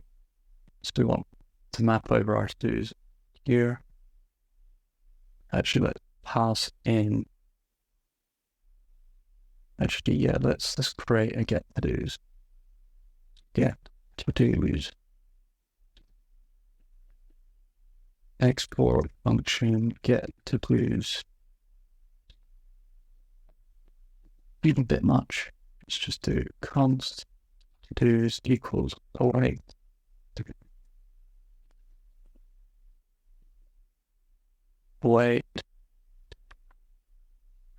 So we want to map over our to-dos here. Actually, let's pass in. Actually, yeah, let's create a get to-dos. Get to-dos. Export function get to-dos. Even a bit much. Let's just do const to-dos equals await. Await.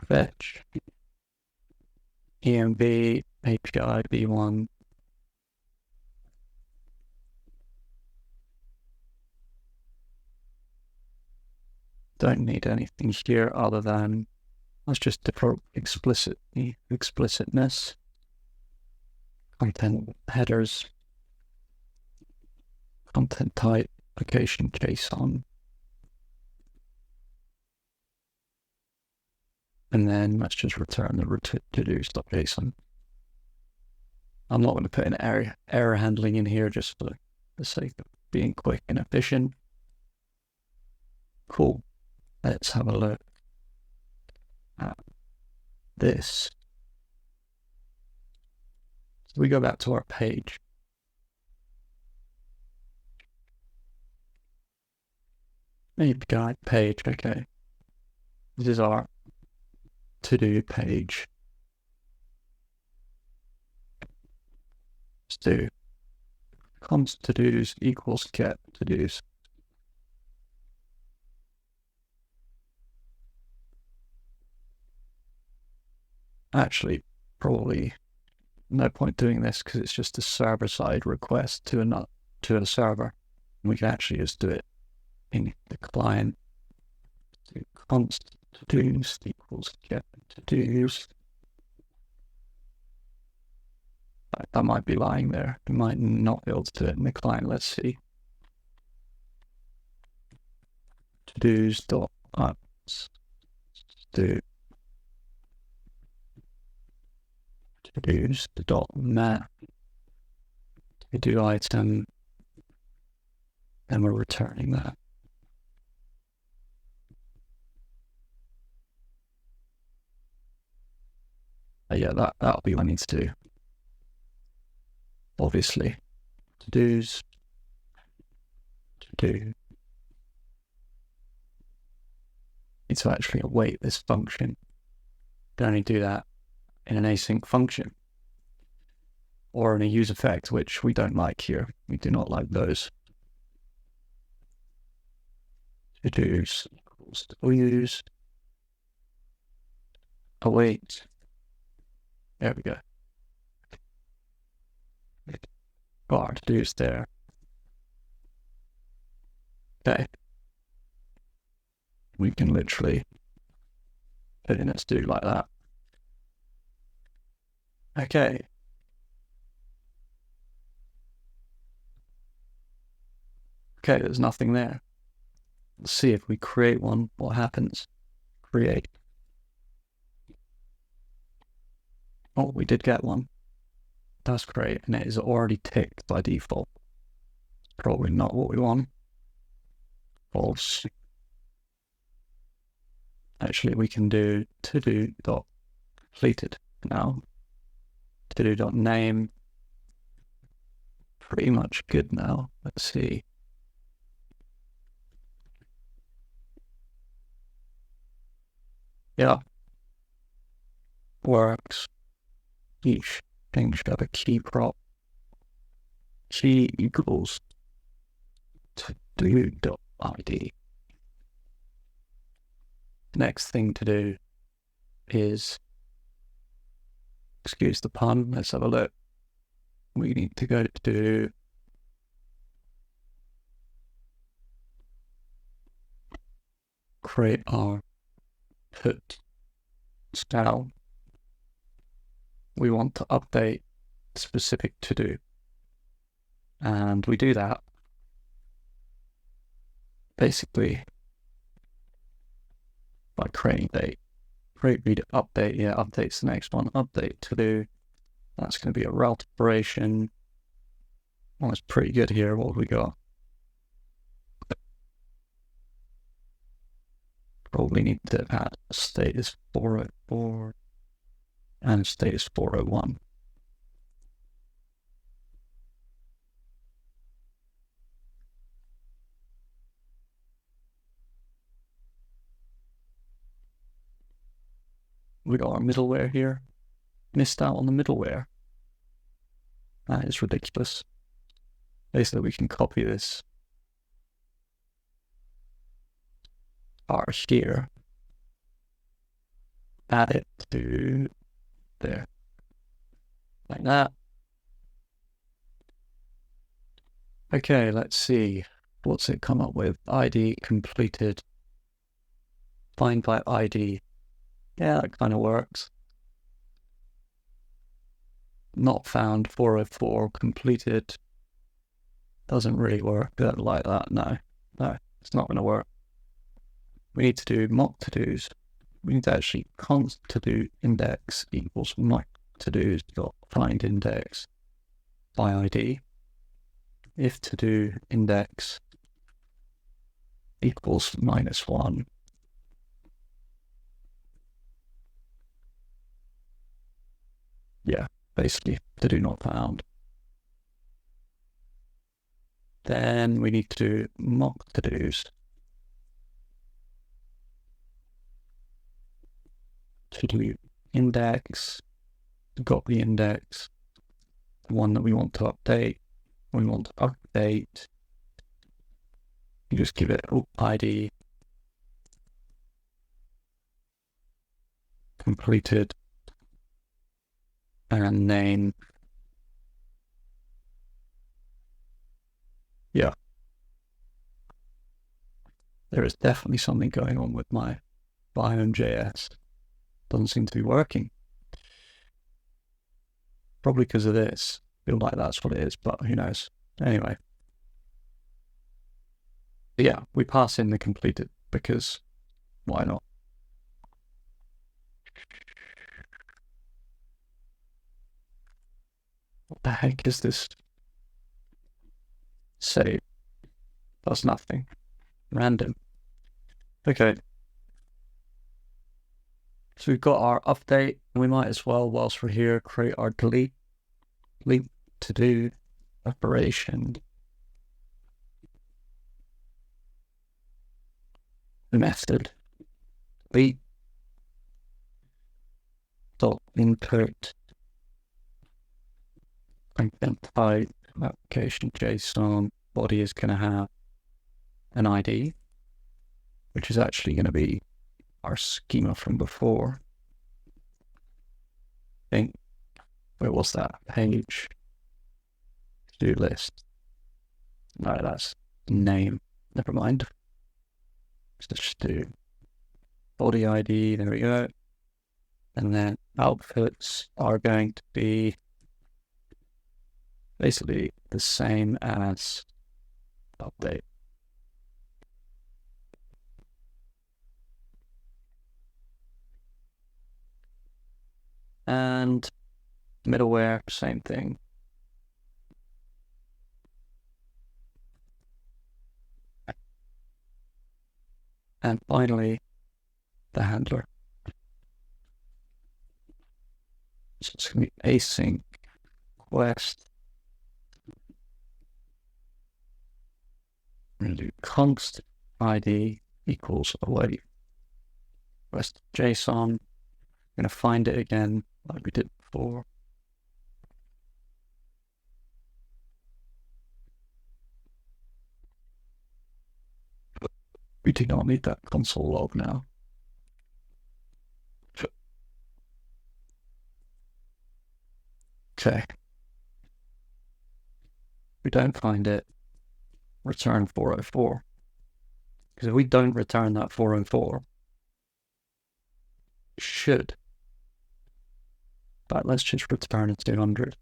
Fetch. env API v1. Don't need anything here other than, let's just default explicitness, content headers, content type, application JSON, and then let's just return the to-dos.json. I'm not going to put an error handling in here just for the sake of being quick and efficient. Cool. Let's have a look at this. So we go back to our page. API page, okay. This is our to-do page. Let's do const to-dos equals get to-dos. Actually, probably no point doing this because it's just a server-side request to a server. We can actually just do it in the client. Do const to-dos equals get to-dos. That might be lying there. We might not be able to do it in the client. Let's see. To-dos dot do to-dos dot map to-do item and we're returning that. Yeah, that'll be what I need to do. Obviously, to-dos, to-do. Need to actually await this function. Can only do that in an async function or in a use effect, which we don't like here. We do not like those. To-dos equals to-use. Await. There we go. Got our to-dos there. Okay. We can literally put in a to-do like that. Okay. Okay, there's nothing there. Let's see if we create one, what happens. Create. Oh, we did get one. That's great, and it is already ticked by default. Probably not what we want. False. Actually, we can do to-do.completed now. To-do.name. Pretty much good now. Let's see. Yeah. Works. Each thing should have a key prop. Key equals to-do.id. Next thing to do is, excuse the pun, let's have a look. We need to go to create our put style. We want to update specific to do. And we do that basically by creating date. Create read update, yeah, updates the next one. Update to do. That's going to be a route operation. Well, it's pretty good here. What have we got? Probably need to add a status 404 and a status 401. We got our middleware here. Missed out on the middleware. That is ridiculous. Basically, we can copy this part here, add it to there, like that. Okay, let's see. What's it come up with? ID completed. Find by ID. Yeah, that kind of works. Not found 404 completed. Doesn't really work. Don't like that. No, it's not going to work. We need to do mock to-dos. We need to actually const to-do index equals mock to-dos dot find index by ID. If to-do index equals -1. Yeah, basically to-do not found. Then we need to do mock to-dos. To-do index, got the index, the one that we want to update. We want to update. You just give it ID completed and name. Yeah. There is definitely something going on with my biome.js. Doesn't seem to be working. Probably because of this. Feel like that's what it is, but who knows. Anyway. But yeah, we pass in the completed because why not? What the heck is this? Save. does nothing. Random. Okay. So we've got our update. We might as well, whilst we're here, create our delete to do operation method delete dot input content type application JSON. Body is going to have an ID, which is actually going to be our schema from before. I think, where was that page? To-do list. No, that's name. Never mind. Let's just do body ID. There we go. And then outputs are going to be basically the same as update. And middleware, same thing. And finally, the handler. So it's going to be async request. I'm going to do const ID equals await request JSON. I'm going to find it again like we did before. We do not need that console log now. Okay. If we don't find it, return 404. Because if we don't return that 404, it should. But let's just return it 200.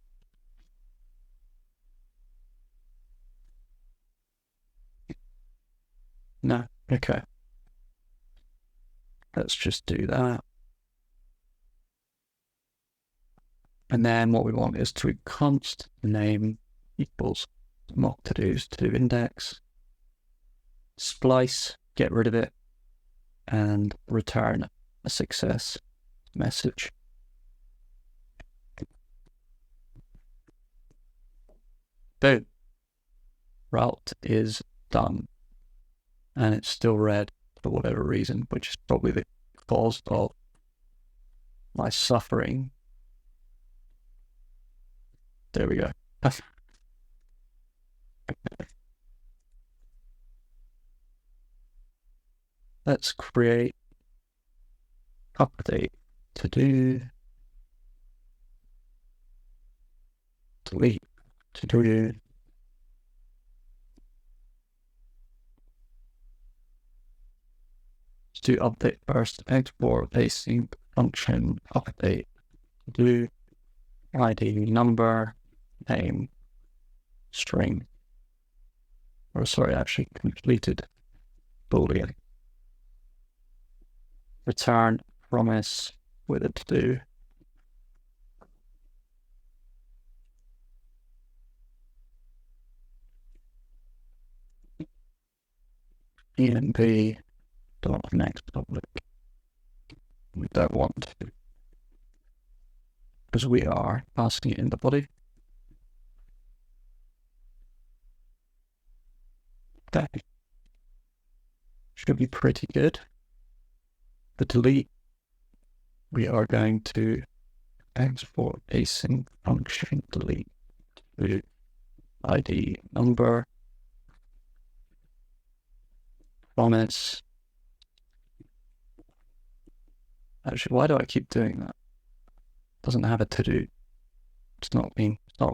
No, okay. Let's just do that. And then what we want is to const name equals mock to-dos to index, splice, get rid of it, and return a success message. Boom. Route is done. And it's still red for whatever reason, which is probably the cause of my suffering. There we go. Let's create update to do delete to do to update first, export async function update to do ID number name string, or sorry, actually completed boolean. Return promise with a to do. env dot next public. We don't want to, because we are passing it in the body. That should be pretty good. The delete, we are going to export async function delete to ID number promise. Actually, why do I keep doing that? It doesn't have a to do. It's not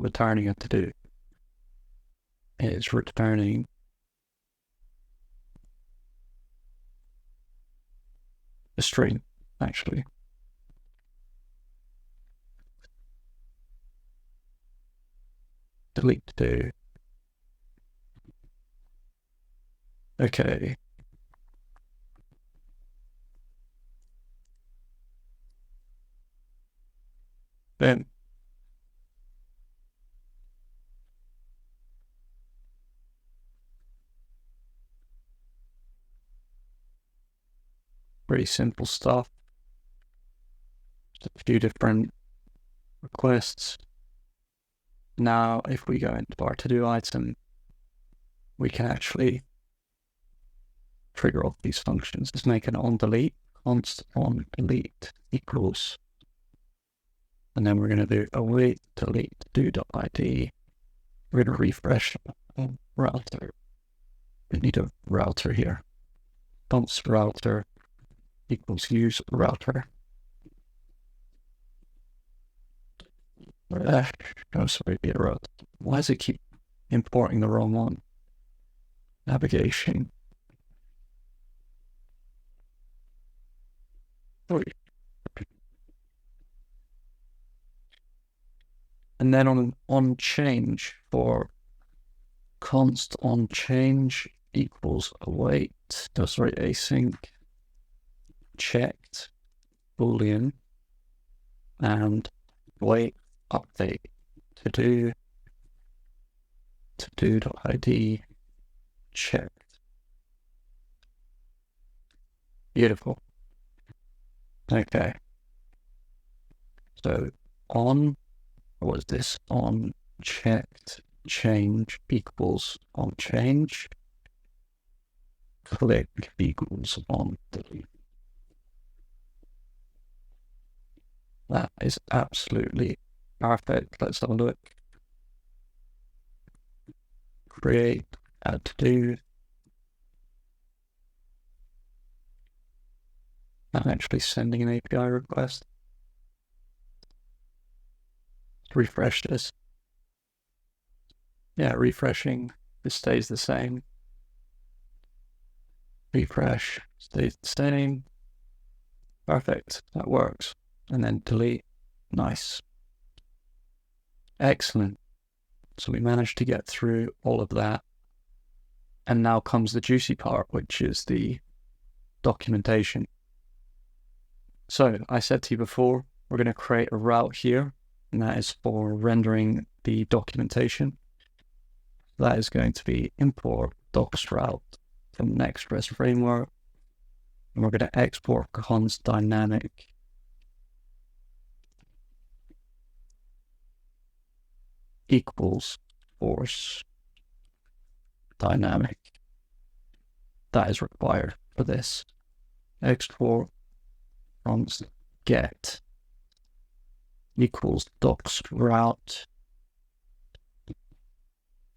returning a to do. It is returning a string, actually. Delete to do. Okay. Then Pretty simple stuff. Just a few different requests. Now, if we go into our to-do item, we can actually trigger off these functions. Let's make an on-delete, const on-delete equals, and then we're going to do await delete do.id. We're going to refresh router. We need a router here. Const router equals use router. Oh, sorry, be a router. Why does it keep importing the wrong one? Navigation. And then on change for const on change equals await, async checked boolean and wait update to do.id checked. Beautiful. Okay. So on checked change equals on change, click equals on delete. That is absolutely perfect. Let's have a look. Create, add to do. I'm actually sending an API request. Refresh this. Yeah, refreshing. This stays the same. Refresh stays the same. Perfect. That works. And then delete. Nice. Excellent. So we managed to get through all of that. And now comes the juicy part, which is the documentation. So I said to you before, we're going to create a route here, and that is for rendering the documentation. That is going to be import docs route from NextJS framework, and we're going to export const dynamic equals force dynamic. That is required for this. Export const get equals docs route,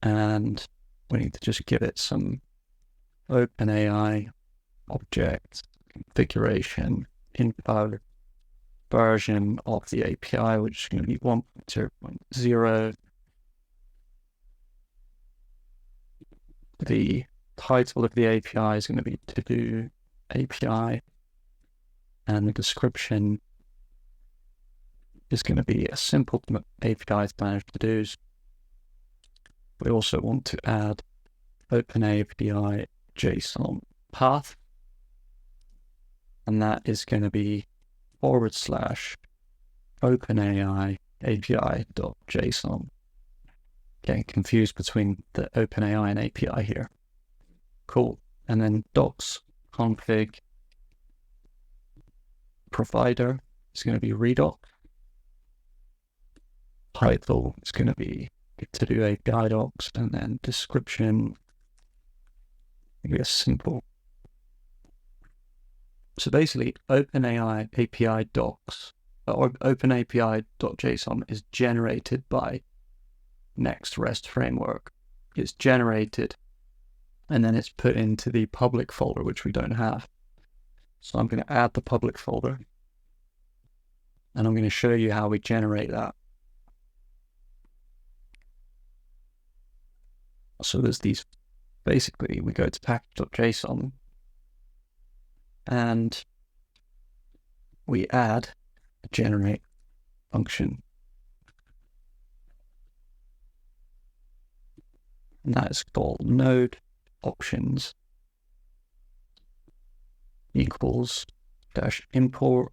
and we need to just give it some OpenAI object configuration info version of the API, which is going to be 1.0.0. The title of the API is going to be to do API, and the description is going to be a simple API to manage to-dos. We also want to add OpenAPI JSON path, and that is going to be / OpenAI API.json. Getting confused between the OpenAI and API here. Cool. And then docs config provider is going to be Redoc. Title is going to be to do API docs, and then description, maybe a simple. So basically, OpenAI API docs or OpenAPI.json is generated by NextREST framework. It's generated, and then it's put into the public folder, which we don't have. So I'm going to add the public folder, and I'm going to show you how we generate that. So there's these, basically we go to package.json and we add a generate function. And that is called node options equals -import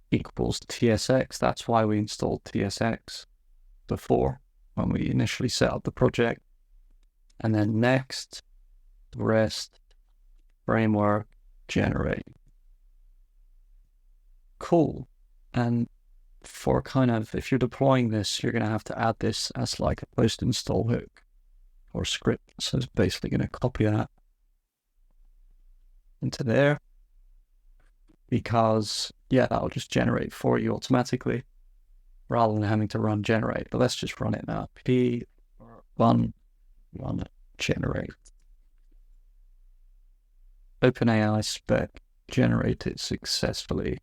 equals TSX. That's why we installed TSX before when we initially set up the project. And then next rest framework generate. Cool. And for kind of, if you're deploying this, you're going to have to add this as like a post install hook or script. So it's basically going to copy that into there, because yeah, that'll just generate for you automatically rather than having to run generate. But let's just run it now. P1 run generate. OpenAI spec generated successfully.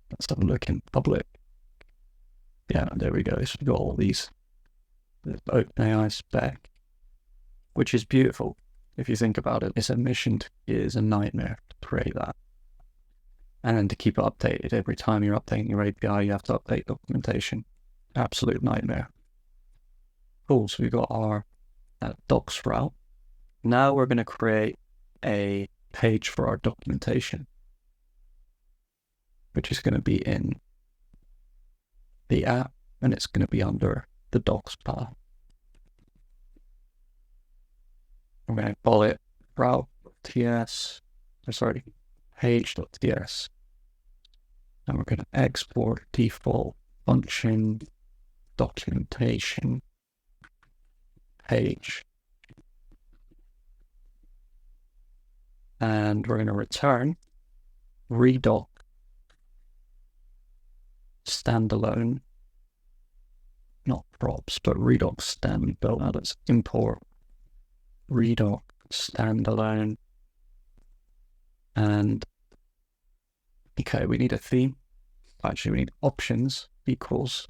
Let's have a look in public. Yeah, there we go. So we've got all these. The OpenAI spec, which is beautiful. If you think about it, it's a mission, it is a nightmare to create that. And then to keep it updated every time you're updating your API, you have to update documentation. Absolute nightmare. Cool, so we've got our docs route. Now we're going to create a page for our documentation, which is going to be in the app, and it's going to be under the docs path. We're going to call it route.ts, page.ts. And we're going to export default function documentation page. And we're going to return Redoc standalone, not props, but Redoc standalone. Now let's import Redoc standalone. And okay, we need a theme. Actually, we need options equals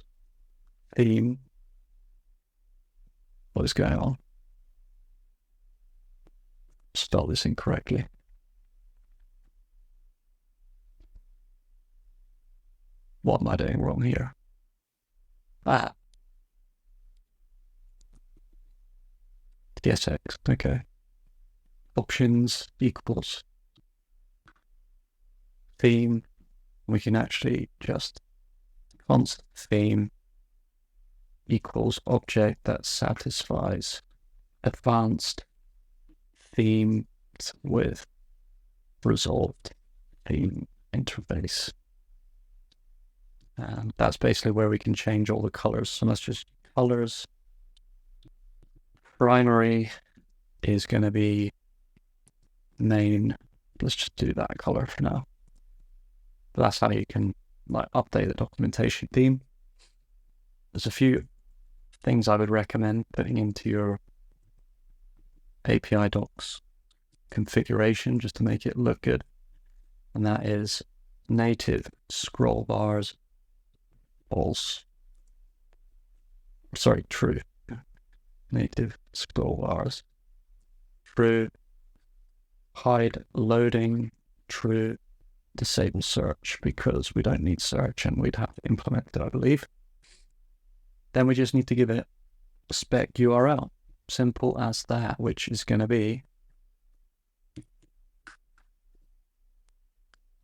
theme. What is going on? Spell this incorrectly. What am I doing wrong here? TSX, okay. Options equals theme. We can actually just const theme equals object that satisfies advanced theme with resolved theme interface. And that's basically where we can change all the colors. So let's just colors. Primary is going to be main. Let's just do that color for now. But that's how you can like update the documentation theme. There's a few things I would recommend putting into your API docs configuration just to make it look good. And that is native scroll bars false. Sorry, true. Native scroll bars true. Hide loading true. Disable search because we don't need search and we'd have to implement it, I believe. Then we just need to give it a spec URL. Simple as that, which is going to be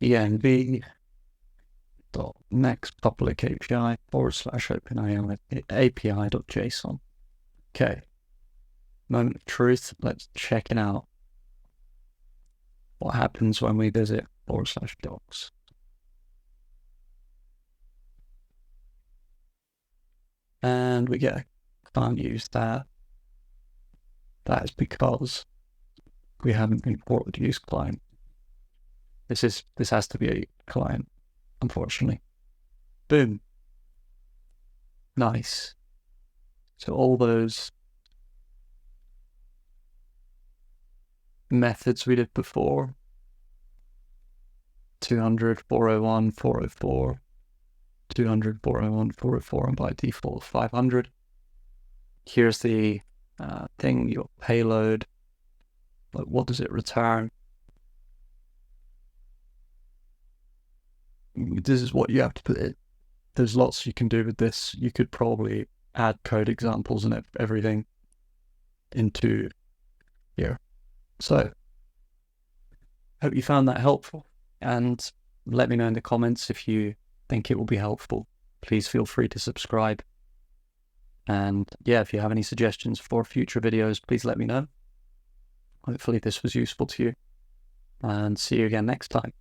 env.nextPublicAPI/OpenAPI API.json. Okay. Moment of truth. Let's check it out. What happens when we visit /docs? And we get can't use that. That is because we haven't imported use client. This has to be a client, unfortunately. Boom. Nice. So all those methods we did before, 200, 401, 404, 200, 401, 404, and by default 500. Here's the thing, your payload. Like, what does it return? This is what you have to put in. There's lots you can do with this. You could probably add code examples and everything into here. So, hope you found that helpful, and let me know in the comments if you think it will be helpful. Please feel free to subscribe. And yeah, if you have any suggestions for future videos, please let me know. Hopefully this was useful to you. and see you again next time.